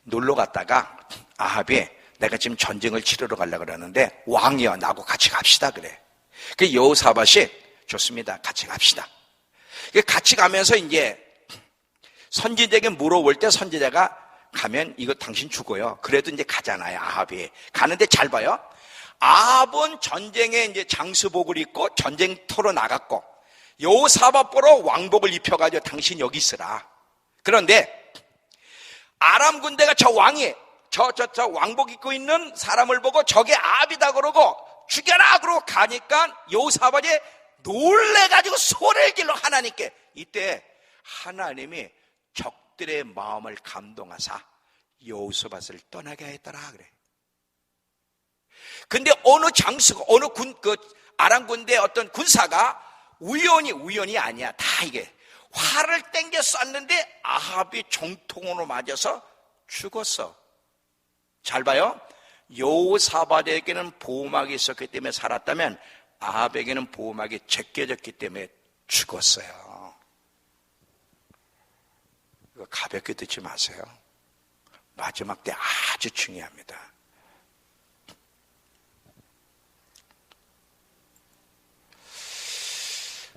놀러 갔다가 아합이 내가 지금 전쟁을 치르러 가려고 그러는데 왕이여 나하고 같이 갑시다 그래. 그 여호사밧이 좋습니다, 같이 갑시다. 같이 가면서 이제 선지자에게 물어볼 때 선지자가 가면 이거 당신 죽어요. 그래도 이제 가잖아요. 아합이 가는데 잘 봐요. 아합은 전쟁에 이제 장수복을 입고 전쟁터로 나갔고 여호사밧 보러 왕복을 입혀가지고 당신 여기 있으라. 그런데 아람 군대가 저 왕이 저 왕복 입고 있는 사람을 보고 저게 아합이다 그러고 죽여라 그러고 가니까 여호사밧이 놀래가지고 소리를 질러 하나님께. 이때 하나님이 적들의 마음을 감동하사 여호사밧을 떠나게 했더라 그래. 근데 어느 장수가 어느 아람 군대의 어떤 군사가 우연이 아니야. 다 이게 활을 땡겨 쐈는데 아합이 정통으로 맞아서 죽었어. 잘 봐요. 여호사밧에게는 보호막이 있었기 때문에 살았다면 아합에게는 보호막이 제껴졌기 때문에 죽었어요. 이거 가볍게 듣지 마세요. 마지막 때 아주 중요합니다.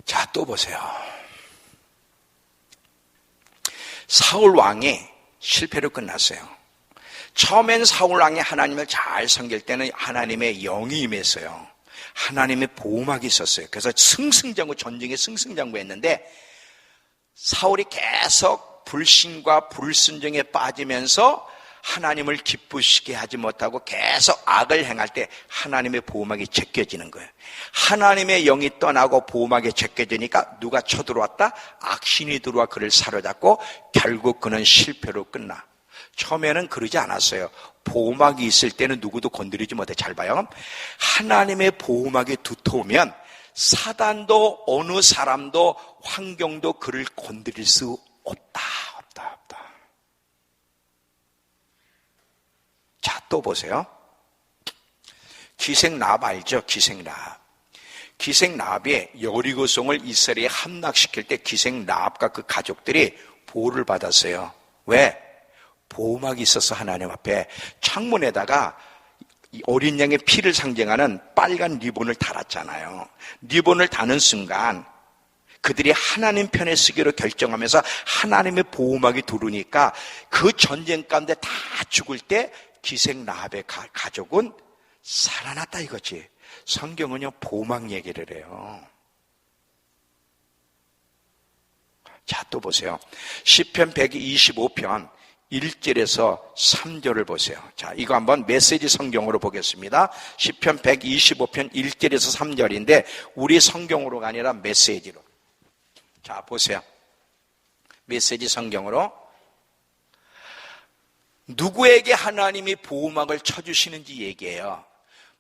자, 또 보세요. 사울 왕이 실패로 끝났어요. 처음엔 사울 왕이 하나님을 잘 섬길 때는 하나님의 영이 임했어요. 하나님의 보호막이 있었어요. 그래서 전쟁에 승승장구했는데 사울이 계속 불신과 불순종에 빠지면서 하나님을 기쁘시게 하지 못하고 계속 악을 행할 때 하나님의 보호막이 제껴지는 거예요. 하나님의 영이 떠나고 보호막이 제껴지니까 누가 쳐들어왔다? 악신이 들어와 그를 사로잡고 결국 그는 실패로 끝나. 처음에는 그러지 않았어요. 보호막이 있을 때는 누구도 건드리지 못해. 잘 봐요. 하나님의 보호막이 두터우면 사단도 어느 사람도 환경도 그를 건드릴 수 없다. 자, 또 보세요. 기생라합 알죠? 기생라합이 여리고성을 이스라엘에 함락시킬 때 기생라합과 그 가족들이 보호를 받았어요. 왜? 보호막이 있어서 하나님 앞에 창문에다가 어린 양의 피를 상징하는 빨간 리본을 달았잖아요. 리본을 다는 순간 그들이 하나님 편에 서기로 결정하면서 하나님의 보호막이 두르니까 그 전쟁 가운데 다 죽을 때 기생라합의 가족은 살아났다 이거지. 성경은요 보호막 얘기를 해요. 자, 또 보세요. 시편 125편 1절에서 3절을 보세요. 자, 이거 한번 메시지 성경으로 보겠습니다. 시편 125편 1절에서 3절인데 우리 성경으로가 아니라 메시지로. 자, 보세요. 메시지 성경으로. 누구에게 하나님이 보호막을 쳐주시는지 얘기해요.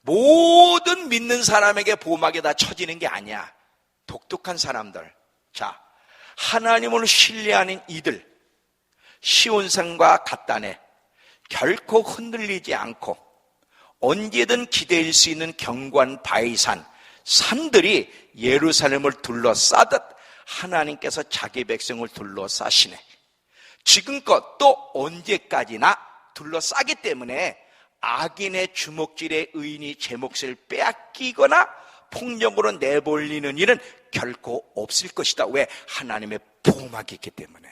모든 믿는 사람에게 보호막이 다 쳐지는 게 아니야. 독특한 사람들. 자, 하나님을 신뢰하는 이들, 시온산과 갓단에 결코 흔들리지 않고 언제든 기대일 수 있는 견고한 바위산, 산들이 예루살렘을 둘러싸듯 하나님께서 자기 백성을 둘러싸시네. 지금껏 또 언제까지나 둘러싸기 때문에 악인의 주먹질에 의인이 제 몫을 빼앗기거나 폭력으로 내몰리는 일은 결코 없을 것이다. 왜? 하나님의 보호막이 있기 때문에.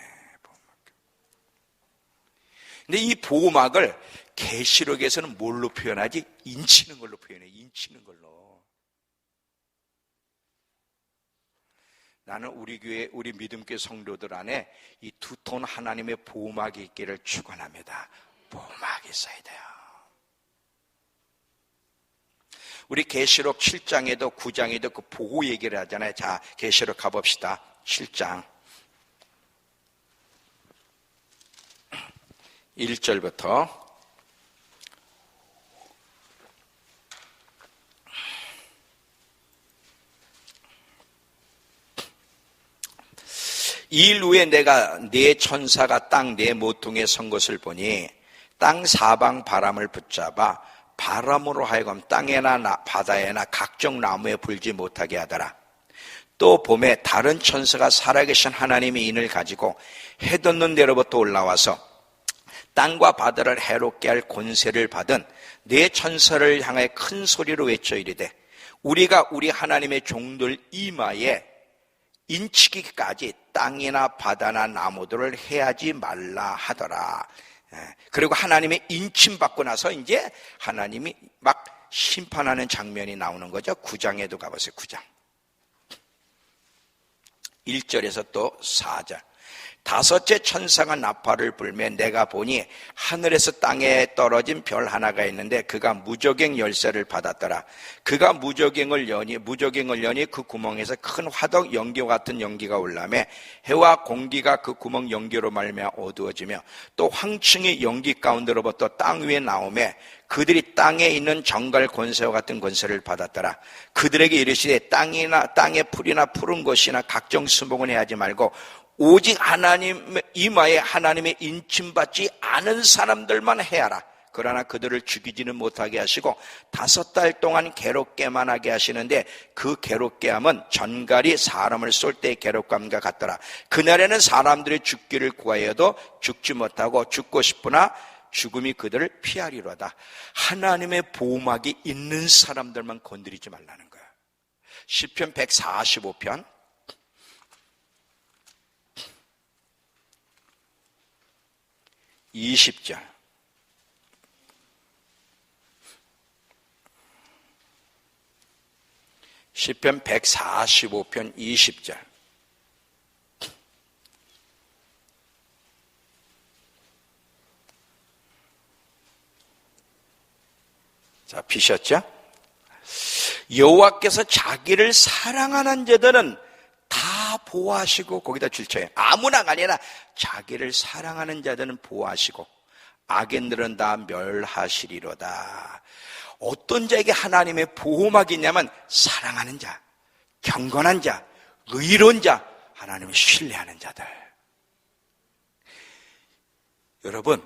근데 이 보호막을 계시록에서는 뭘로 표현하지? 인치는 걸로 표현해. 인치는 걸로. 나는 우리 교회, 우리 믿음교회 성도들 안에 이 두터운 하나님의 보호막이 있기를 축원합니다. 보호막이 있어야 돼요. 우리 계시록 7장에도 9장에도 그 보호 얘기를 하잖아요. 자, 계시록 가봅시다. 7장 1절부터 이 일 후에 내가 네 천사가 땅 네 모퉁이에 선 것을 보니 땅 사방 바람을 붙잡아 바람으로 하여금 땅에나 바다에나 각종 나무에 불지 못하게 하더라. 또 봄에 다른 천사가 살아계신 하나님의 인을 가지고 해 돋는 데로부터 올라와서 땅과 바다를 해롭게 할 권세를 받은 네 천사를 향해 큰 소리로 외쳐 이르되 우리가 우리 하나님의 종들 이마에 인치기까지 땅이나 바다나 나무들을 해하지 말라 하더라. 그리고 하나님의 인침받고 나서 이제 하나님이 막 심판하는 장면이 나오는 거죠. 9장에도 가보세요. 9장 1절에서 또 4절. 다섯째 천사가 나팔을 불매 내가 보니 하늘에서 땅에 떨어진 별 하나가 있는데 그가 무저갱 열쇠를 받았더라. 그가 무저갱을 여니 그 구멍에서 큰 화덕 연기와 같은 연기가 올라매 해와 공기가 그 구멍 연기로 말미암아 어두워지며 또 황충이 연기 가운데로부터 땅 위에 나오매 그들이 땅에 있는 정갈 권세와 같은 권세를 받았더라. 그들에게 이르시되 땅의 풀이나 푸른 것이나 각종 수목은 해하지 말고 오직 하나님 이마에 하나님의 인침받지 않은 사람들만 해하라. 그러나 그들을 죽이지는 못하게 하시고 5달 동안 괴롭게만 하게 하시는데 그 괴롭게함은 전갈이 사람을 쏠 때의 괴롭감과 같더라. 그날에는 사람들이 죽기를 구하여도 죽지 못하고 죽고 싶으나 죽음이 그들을 피하리로다. 하나님의 보호막이 있는 사람들만 건드리지 말라는 거야. 시편 145편 20절. 시편 145편 20절. 자, 피셨죠? 여호와께서 자기를 사랑하는 자들은 다 보호하시고 거기다 줄쳐요. 아무나가 아니라 자기를 사랑하는 자들은 보호하시고 악인들은 다 멸하시리로다. 어떤 자에게 하나님의 보호막이 있냐면 사랑하는 자, 경건한 자, 의로운 자, 하나님을 신뢰하는 자들. 여러분,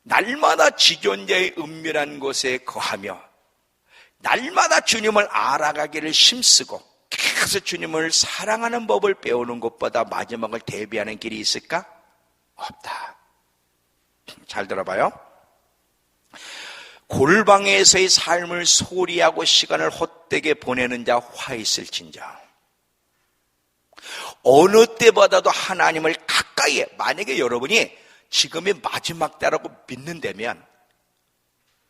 날마다 지존자의 은밀한 곳에 거하며 날마다 주님을 알아가기를 힘쓰고 계속 주님을 사랑하는 법을 배우는 것보다 마지막을 대비하는 길이 있을까? 없다. 잘 들어봐요. 골방에서의 삶을 소리하고 시간을 헛되게 보내는 자 화 있을진저. 어느 때보다도 하나님을 가까이 해. 만약에 여러분이 지금이 마지막 때라고 믿는다면,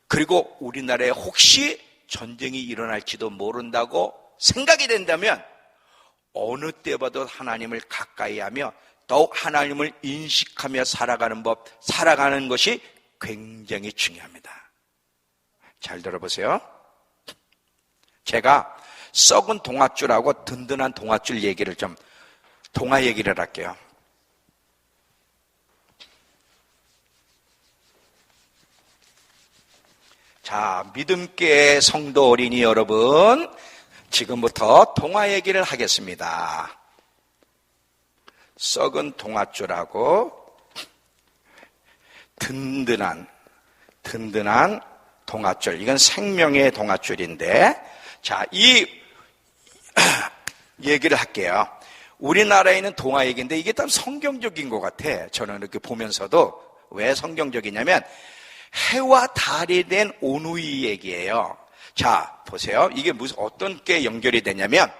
그리고 우리나라에 혹시 전쟁이 일어날지도 모른다고 생각이 된다면 어느 때보다 하나님을 가까이 하며 더욱 하나님을 인식하며 살아가는 법, 살아가는 것이 굉장히 중요합니다. 잘 들어보세요. 제가 썩은 동아줄하고 든든한 동아줄 얘기를 좀, 동아 얘기를 할게요. 자, 믿음께 성도 어린이 여러분, 지금부터 동아 얘기를 하겠습니다. 썩은 동아줄하고 든든한 동아줄, 이건 생명의 동아줄인데, 자, 이 얘기를 할게요. 우리나라에 있는 동아 얘기인데 이게 참 성경적인 것 같아. 저는 이렇게 보면서도. 왜 성경적이냐면 해와 달이 된 오누이 얘기예요. 자, 보세요. 이게 어떤 게 연결이 되냐면,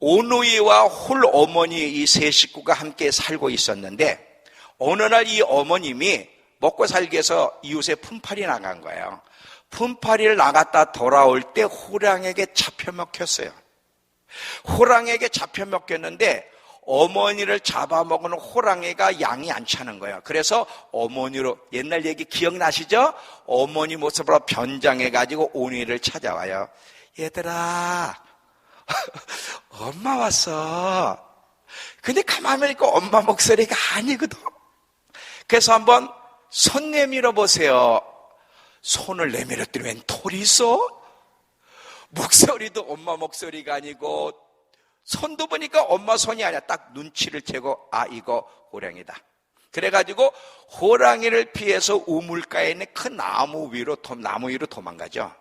오누이와 홀 어머니 이 세 식구가 함께 살고 있었는데, 어느 날 이 어머님이 먹고 살기 위해서 이웃에 품팔이 나간 거예요. 품팔이를 나갔다 돌아올 때 호랑이에게 잡혀 먹혔어요. 호랑이에게 잡혀 먹혔는데 어머니를 잡아먹은 호랑이가 양이 안 차는 거예요. 그래서 어머니로, 옛날 얘기 기억나시죠? 어머니 모습으로 변장해가지고 오누이를 찾아와요. 얘들아, 엄마 왔어. 근데 가만히 보니까 엄마 목소리가 아니거든. 그래서 한번 손 내밀어 보세요. 손을 내밀었더니 웬 털이 있어? 목소리도 엄마 목소리가 아니고, 손도 보니까 엄마 손이 아니야. 딱 눈치를 채고, 아, 이거 호랑이다. 그래가지고 호랑이를 피해서 우물가에 있는 큰 나무 위로 도망가죠.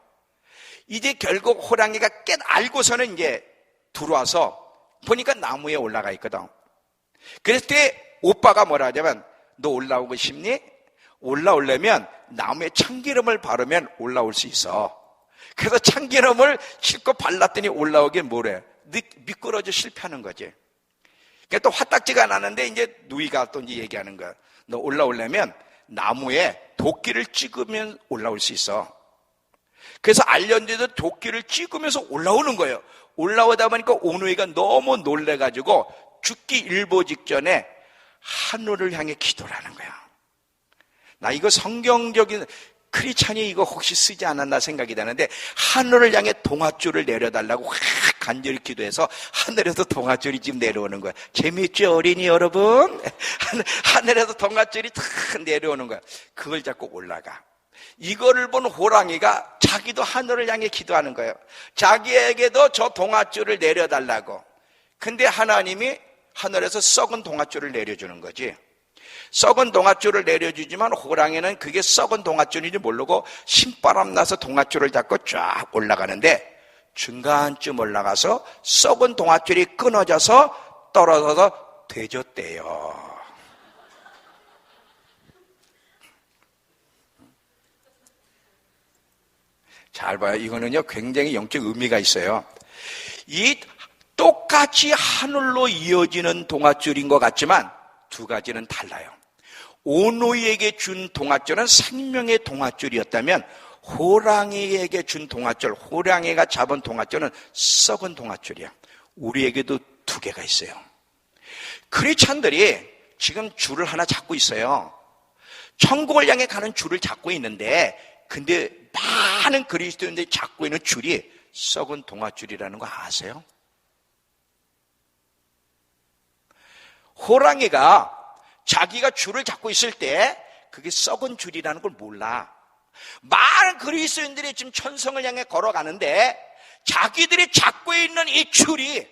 이제 결국 호랑이가 깨 알고서는 이제 들어와서 보니까 나무에 올라가 있거든. 그랬을 때 오빠가 뭐라 하냐면, 너 올라오고 싶니? 올라오려면 나무에 참기름을 바르면 올라올 수 있어. 그래서 참기름을 실컷 발랐더니 올라오긴 뭐래? 미끄러져 실패하는 거지. 그러니까 또 화딱지가 나는데 이제 누이가 또 이제 얘기하는 거야. 너 올라오려면 나무에 도끼를 찍으면 올라올 수 있어. 그래서 알렸는데도 도끼를 찍으면서 올라오는 거예요. 올라오다 보니까 오누이가 너무 놀래가지고 죽기 일보 직전에 하늘을 향해 기도를 하는 거야. 나 이거 성경적인, 크리스찬이 이거 혹시 쓰지 않았나 생각이 되는데, 하늘을 향해 동아줄을 내려달라고 확 간절히 기도해서 하늘에서 동아줄이 지금 내려오는 거야. 재미있죠, 어린이 여러분? 하늘에서 동아줄이 탁 내려오는 거야. 그걸 잡고 올라가. 이거를 본 호랑이가 자기도 하늘을 향해 기도하는 거예요. 자기에게도 저 동아줄을 내려달라고. 근데 하나님이 하늘에서 썩은 동아줄을 내려주는 거지. 썩은 동아줄을 내려주지만 호랑이는 그게 썩은 동아줄인지 모르고 신바람 나서 동아줄을 잡고 쫙 올라가는데, 중간쯤 올라가서 썩은 동아줄이 끊어져서 떨어져서 되졌대요. 잘 봐요. 이거는요 굉장히 영적 의미가 있어요. 이 똑같이 하늘로 이어지는 동아줄인 것 같지만 두 가지는 달라요. 오누이에게 준 동아줄은 생명의 동아줄이었다면, 호랑이에게 준 동아줄, 호랑이가 잡은 동아줄은 썩은 동아줄이야. 우리에게도 두 개가 있어요. 크리스찬들이 지금 줄을 하나 잡고 있어요. 천국을 향해 가는 줄을 잡고 있는데, 근데 많은 그리스도인들이 잡고 있는 줄이 썩은 동아줄이라는 거 아세요? 호랑이가 자기가 줄을 잡고 있을 때 그게 썩은 줄이라는 걸 몰라. 많은 그리스도인들이 지금 천성을 향해 걸어가는데 자기들이 잡고 있는 이 줄이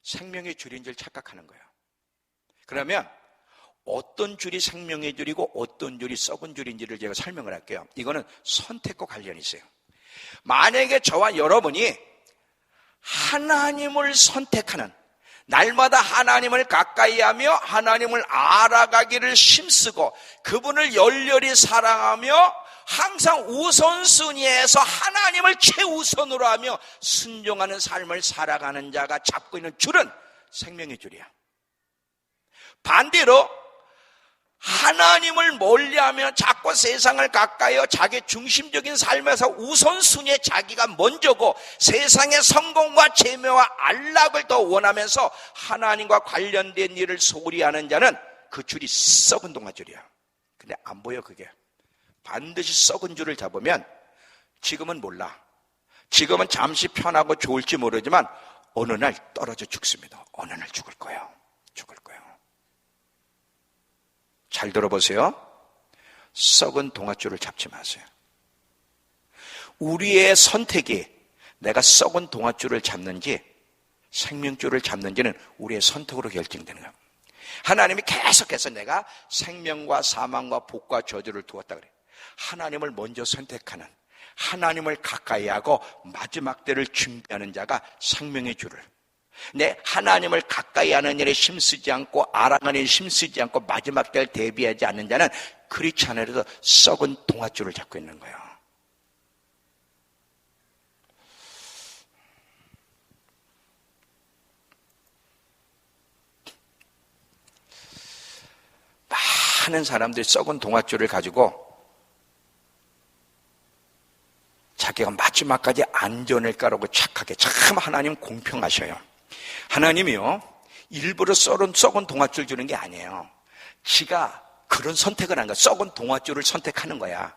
생명의 줄인 줄 착각하는 거예요. 그러면 어떤 줄이 생명의 줄이고 어떤 줄이 썩은 줄인지를 제가 설명을 할게요. 이거는 선택과 관련이 있어요. 만약에 저와 여러분이 하나님을 선택하는, 날마다 하나님을 가까이하며 하나님을 알아가기를 힘쓰고 그분을 열렬히 사랑하며 항상 우선순위에서 하나님을 최우선으로 하며 순종하는 삶을 살아가는 자가 잡고 있는 줄은 생명의 줄이야. 반대로 하나님을 멀리하며 자꾸 세상을 가까이어 자기 중심적인 삶에서 우선순위에 자기가 먼저고 세상의 성공과 재미와 안락을 더 원하면서 하나님과 관련된 일을 소홀히 하는 자는 그 줄이 썩은 동아줄이야. 근데 안 보여. 그게 반드시 썩은 줄을 잡으면 지금은 몰라. 지금은 잠시 편하고 좋을지 모르지만 어느 날 떨어져 죽습니다. 어느 날 죽을 거예요. 죽을 거예요. 잘 들어보세요. 썩은 동아줄을 잡지 마세요. 우리의 선택이 내가 썩은 동아줄을 잡는지 생명줄을 잡는지는 우리의 선택으로 결정되는 거예요. 하나님이 계속해서 내가 생명과 사망과 복과 저주를 두었다 그래요. 하나님을 먼저 선택하는, 하나님을 가까이 하고 마지막 때를 준비하는 자가 생명의 줄을, 내 하나님을 가까이 하는 일에 힘쓰지 않고 알아가는 일에 힘쓰지 않고 마지막 때를 대비하지 않는 자는 그렇지 않아도 썩은 동아줄을 잡고 있는 거예요. 많은 사람들이 썩은 동아줄을 가지고 자기가 마지막까지 안전을 까라고 착하게, 참 하나님 공평하셔요. 하나님이요, 일부러 썩은 동아줄 주는 게 아니에요. 지가 그런 선택을 한 거야. 썩은 동아줄을 선택하는 거야.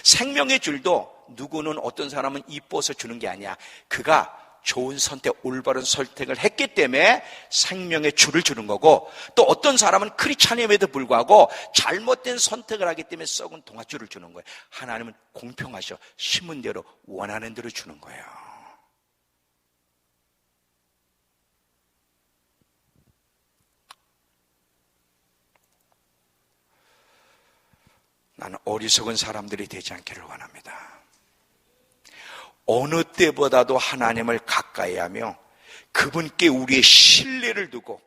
생명의 줄도 누구는, 어떤 사람은 이뻐서 주는 게 아니야. 그가 좋은 선택, 올바른 선택을 했기 때문에 생명의 줄을 주는 거고, 또 어떤 사람은 크리스찬임에도 불구하고 잘못된 선택을 하기 때문에 썩은 동아줄을 주는 거예요. 하나님은 공평하셔. 심은 대로 원하는 대로 주는 거예요. 나는 어리석은 사람들이 되지 않기를 원합니다. 어느 때보다도 하나님을 가까이 하며 그분께 우리의 신뢰를 두고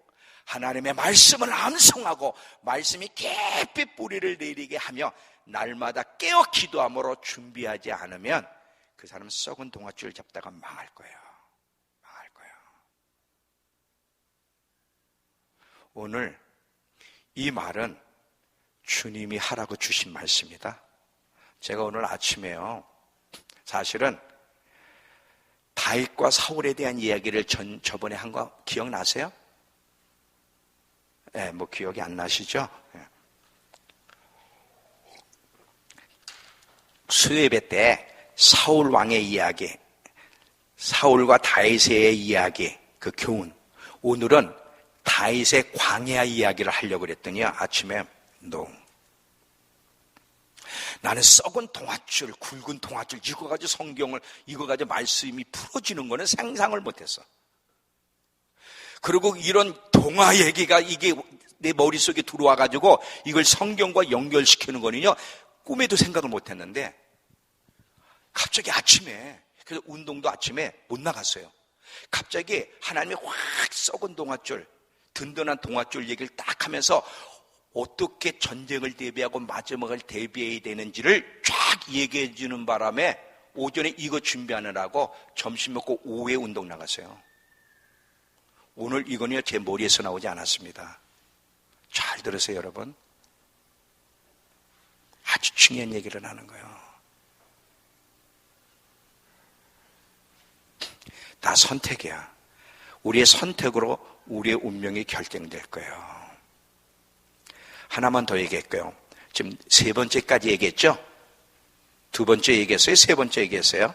하나님의 말씀을 암송하고 말씀이 깊이 뿌리를 내리게 하며 날마다 깨어 기도함으로 준비하지 않으면 그 사람은 썩은 동아줄 잡다가 망할 거예요. 망할 거예요. 오늘 이 말은 주님이 하라고 주신 말씀입니다. 제가 오늘 아침에요, 사실은 다윗과 사울에 대한 이야기를 저번에 한 거 기억나세요? 네, 뭐 기억이 안 나시죠? 네. 수요예배 때 사울 왕의 이야기, 사울과 다윗의 이야기, 그 교훈. 오늘은 다윗의 광야 이야기를 하려고 그랬더니 아침에 나는 썩은 동아줄, 굵은 동아줄, 이거 가지고 성경을, 이거 가지고 말씀이 풀어지는 거는 상상을 못했어. 그리고 이런 동화 얘기가 이게 내 머릿속에 들어와가지고 이걸 성경과 연결시키는 거는요, 꿈에도 생각을 못했는데 갑자기 아침에, 그래서 운동도 아침에 못 나갔어요. 갑자기 하나님이 확 썩은 동아줄, 든든한 동아줄 얘기를 딱 하면서 어떻게 전쟁을 대비하고 마지막을 대비해야 되는지를 쫙 얘기해 주는 바람에 오전에 이거 준비하느라고 점심 먹고 오후에 운동 나갔어요. 오늘 이거는요, 제 머리에서 나오지 않았습니다. 잘 들으세요, 여러분. 아주 중요한 얘기를 하는 거예요. 다 선택이야. 우리의 선택으로 우리의 운명이 결정될 거예요. 하나만 더 얘기할게요. 지금 세 번째까지 얘기했죠? 두 번째 얘기했어요? 세 번째 얘기했어요?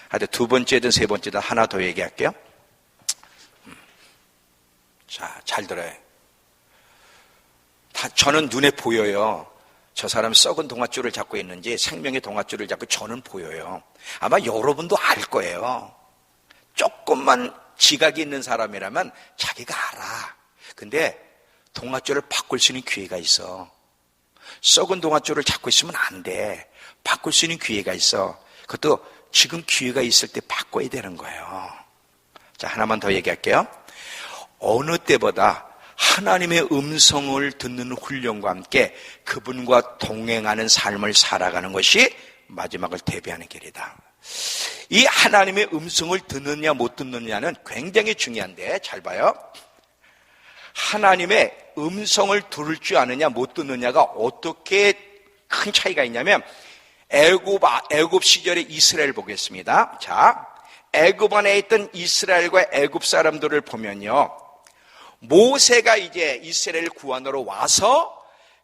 하여튼 두 번째든 세 번째든 하나 더 얘기할게요. 자, 잘 들어요. 저는 눈에 보여요. 저 사람 썩은 동아줄을 잡고 있는지 생명의 동아줄을 잡고 저는 보여요. 아마 여러분도 알 거예요. 조금만 지각이 있는 사람이라면 자기가 알아. 근데 동아줄을 바꿀 수 있는 기회가 있어. 썩은 동아줄을 잡고 있으면 안 돼. 바꿀 수 있는 기회가 있어. 그것도 지금 기회가 있을 때 바꿔야 되는 거예요. 자, 하나만 더 얘기할게요. 어느 때보다 하나님의 음성을 듣는 훈련과 함께 그분과 동행하는 삶을 살아가는 것이 마지막을 대비하는 길이다. 이 하나님의 음성을 듣느냐 못 듣느냐는 굉장히 중요한데, 잘 봐요. 하나님의 음성을 들을 줄 아느냐 못 듣느냐가 어떻게 큰 차이가 있냐면, 애굽 시절의 이스라엘 보겠습니다. 자, 애굽 안에 있던 이스라엘과 애굽 사람들을 보면요, 모세가 이제 이스라엘 구원으로 와서,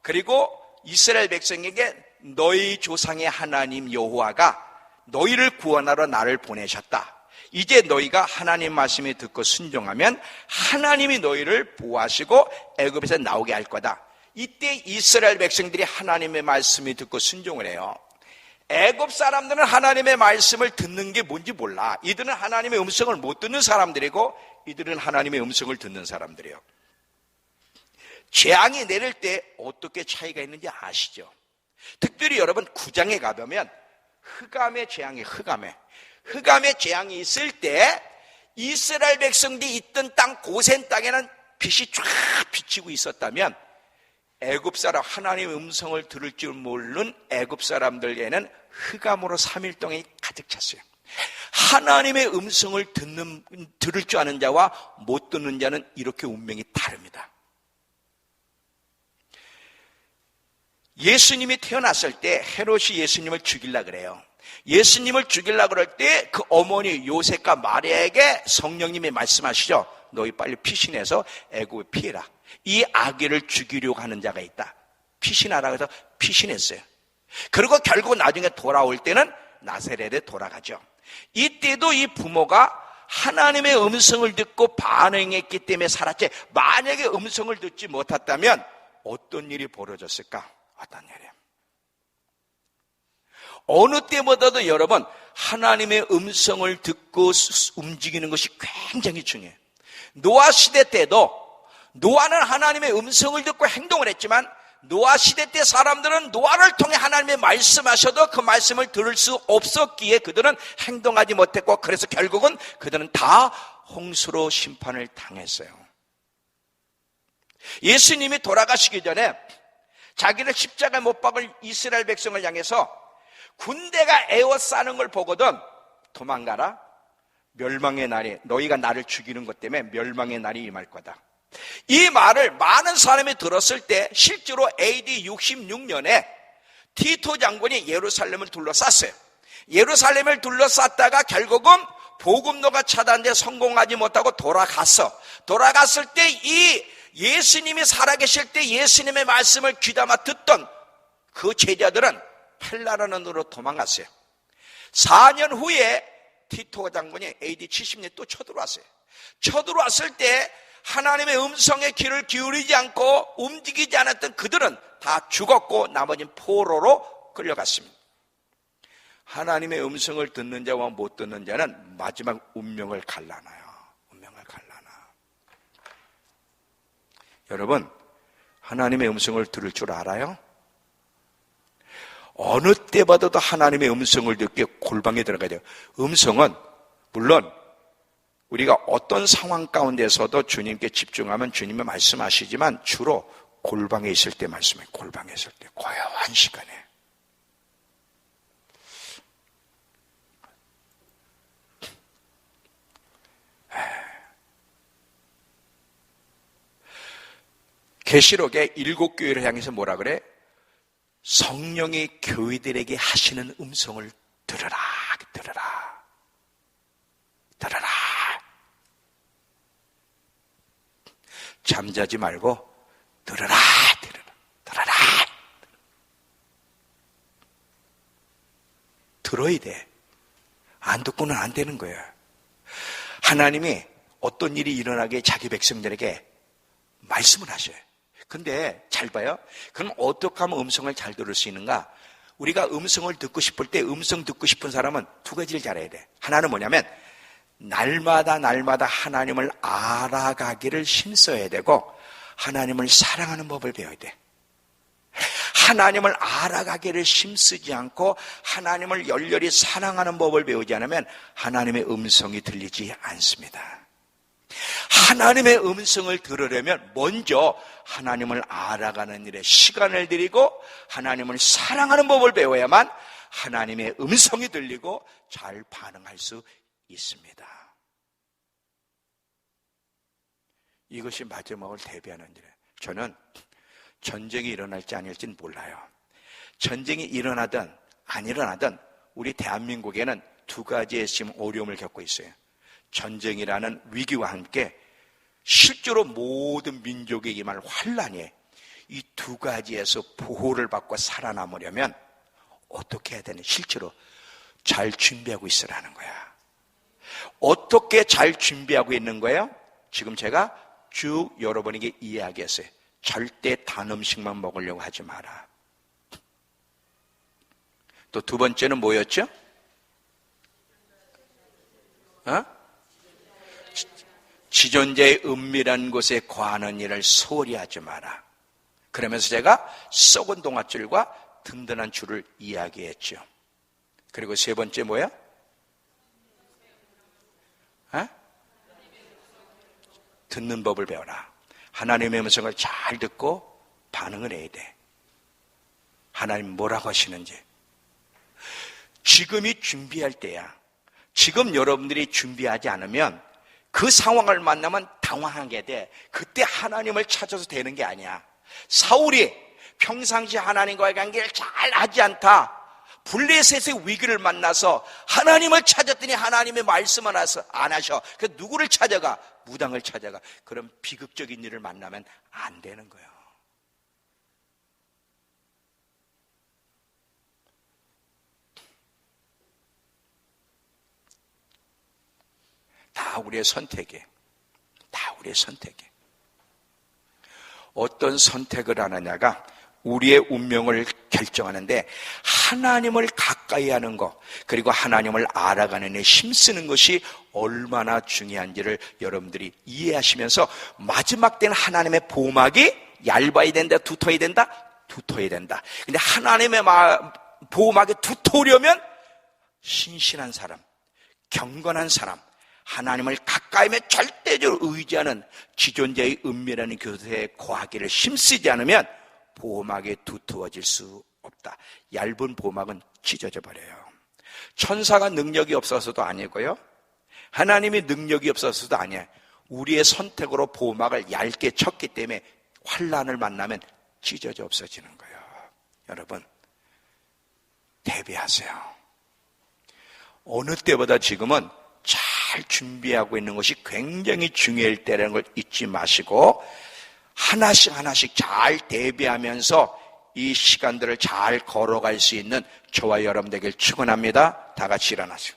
그리고 이스라엘 백성에게 너희 조상의 하나님 여호와가 너희를 구원하러 나를 보내셨다. 이제 너희가 하나님 말씀을 듣고 순종하면 하나님이 너희를 보호하시고 애굽에서 나오게 할 거다. 이때 이스라엘 백성들이 하나님의 말씀을 듣고 순종을 해요. 애굽 사람들은 하나님의 말씀을 듣는 게 뭔지 몰라. 이들은 하나님의 음성을 못 듣는 사람들이고, 이들은 하나님의 음성을 듣는 사람들이에요. 재앙이 내릴 때 어떻게 차이가 있는지 아시죠? 특별히 여러분 9장에 가보면 흑암의 재앙이 있을 때 이스라엘 백성들이 있던 땅 고센 땅에는 빛이 쫙 비치고 있었다면, 애굽 사람, 하나님의 음성을 들을 줄 모르는 애굽 사람들에게는 흑암으로 3일 동안 가득 찼어요. 하나님의 음성을 들을 줄 아는 자와 못 듣는 자는 이렇게 운명이 다릅니다. 예수님이 태어났을 때 헤롯이 예수님을 죽이려고 그래요. 예수님을 죽이려고 그럴 때 그 어머니 요셉과 마리아에게 성령님이 말씀하시죠. 너희 빨리 피신해서 애굽에 피해라. 이 아기를 죽이려고 하는 자가 있다. 피신하라고 해서 피신했어요. 그리고 결국 나중에 돌아올 때는 나사렛에 돌아가죠. 이때도 이 부모가 하나님의 음성을 듣고 반응했기 때문에 살았지, 만약에 음성을 듣지 못했다면 어떤 일이 벌어졌을까? 어떤 일이에요? 어느 때보다도 여러분, 하나님의 음성을 듣고 움직이는 것이 굉장히 중요해요. 노아 시대 때도 노아는 하나님의 음성을 듣고 행동을 했지만, 노아 시대 때 사람들은 노아를 통해 하나님의 말씀하셔도 그 말씀을 들을 수 없었기에 그들은 행동하지 못했고, 그래서 결국은 그들은 다 홍수로 심판을 당했어요. 예수님이 돌아가시기 전에 자기를 십자가에 못 박을 이스라엘 백성을 향해서 군대가 에워싸는 걸 보거든 도망가라. 멸망의 날이, 너희가 나를 죽이는 것 때문에 멸망의 날이 임할 거다. 이 말을 많은 사람이 들었을 때 실제로 AD 66년에 티토 장군이 예루살렘을 둘러쌌어요. 예루살렘을 둘러쌌다가 결국은 복음로가 차단돼 성공하지 못하고 돌아갔을 때 이 예수님이 살아계실 때 예수님의 말씀을 귀담아 듣던 그 제자들은 펠라라는 데로 도망갔어요. 4년 후에 티토 장군이 AD 70년에 또 쳐들어왔어요. 쳐들어왔을 때 하나님의 음성에 귀를 기울이지 않고 움직이지 않았던 그들은 다 죽었고 나머지는 포로로 끌려갔습니다. 하나님의 음성을 듣는 자와 못 듣는 자는 마지막 운명을 갈라놔요. 운명을 갈라놔. 여러분, 하나님의 음성을 들을 줄 알아요? 어느 때보다도 하나님의 음성을 듣게 골방에 들어가야 돼요. 음성은 물론 우리가 어떤 상황 가운데서도 주님께 집중하면 주님이 말씀하시지만 주로 골방에 있을 때 말씀해요. 골방에 있을 때, 고요한 시간에. 계시록에 7교회를 향해서 뭐라 그래? 성령이 교회들에게 하시는 음성을 들으라. 잠자지 말고 들으라. 들어야 돼. 안 듣고는 안 되는 거예요. 하나님이 어떤 일이 일어나게 자기 백성들에게 말씀을 하셔요. 근데 잘 봐요. 그럼 어떻게 하면 음성을 잘 들을 수 있는가? 우리가 음성을 듣고 싶을 때 음성 듣고 싶은 사람은 두 가지를 잘해야 돼. 하나는 뭐냐면 날마다 하나님을 알아가기를 힘써야 되고, 하나님을 사랑하는 법을 배워야 돼. 하나님을 알아가기를 힘쓰지 않고 하나님을 열렬히 사랑하는 법을 배우지 않으면 하나님의 음성이 들리지 않습니다. 하나님의 음성을 들으려면 먼저 하나님을 알아가는 일에 시간을 들이고 하나님을 사랑하는 법을 배워야만 하나님의 음성이 들리고 잘 반응할 수 있습니다. 이것이 마지막을 대비하는 일이에요. 저는 전쟁이 일어날지 아닐지는 몰라요. 전쟁이 일어나든 안 일어나든 우리 대한민국에는 두 가지의 지금 어려움을 겪고 있어요. 전쟁이라는 위기와 함께 실제로 모든 민족에 임할 환란이 이 두 가지에서 보호를 받고 살아남으려면 어떻게 해야 되는, 실제로 잘 준비하고 있으라는 거야. 어떻게 잘 준비하고 있는 거예요? 지금 제가 쭉 여러분에게 이야기했어요. 절대 단 음식만 먹으려고 하지 마라. 또 두 번째는 뭐였죠? 지존재의 은밀한 곳에 거하는 일을 소홀히 하지 마라. 그러면서 제가 썩은 동아줄과 든든한 줄을 이야기했죠. 그리고 세 번째 뭐야? 듣는 법을 배워라. 하나님의 음성을 잘 듣고 반응을 해야 돼. 하나님 뭐라고 하시는지. 지금이 준비할 때야. 지금 여러분들이 준비하지 않으면 그 상황을 만나면 당황하게 돼. 그때 하나님을 찾아서 되는 게 아니야. 사울이 평상시 하나님과의 관계를 잘 하지 않다. 블레셋의 위기를 만나서 하나님을 찾았더니 하나님의 말씀을 안 하셔. 그래서 누구를 찾아가? 무당을 찾아가. 그럼 비극적인 일을 만나면 안 되는 거예요. 다 우리의 선택이에요. 다 우리의 선택이에요. 어떤 선택을 하느냐가 우리의 운명을 결정하는데, 하나님을 가까이 하는 것, 그리고 하나님을 알아가는 데 힘쓰는 것이 얼마나 중요한지를 여러분들이 이해하시면서 마지막 때는 하나님의 보호막이 얇아야 된다, 두터워야 된다? 두터워야 된다. 근데 하나님의 보호막이 두터우려면 신실한 사람, 경건한 사람, 하나님을 가까이 하면 절대적으로 의지하는 지존자의 은밀한 교세에 거하기를 힘쓰지 않으면 보호막이 두터워질 수 없다. 얇은 보호막은 찢어져 버려요. 천사가 능력이 없어서도 아니고요, 하나님이 능력이 없어서도 아니에요. 우리의 선택으로 보호막을 얇게 쳤기 때문에 환란을 만나면 찢어져 없어지는 거예요. 여러분, 대비하세요. 어느 때보다 지금은 잘 준비하고 있는 것이 굉장히 중요할 때라는 걸 잊지 마시고 하나씩 잘 대비하면서 이 시간들을 잘 걸어갈 수 있는 저와 여러분 되길 축원합니다. 다 같이 일어나시고.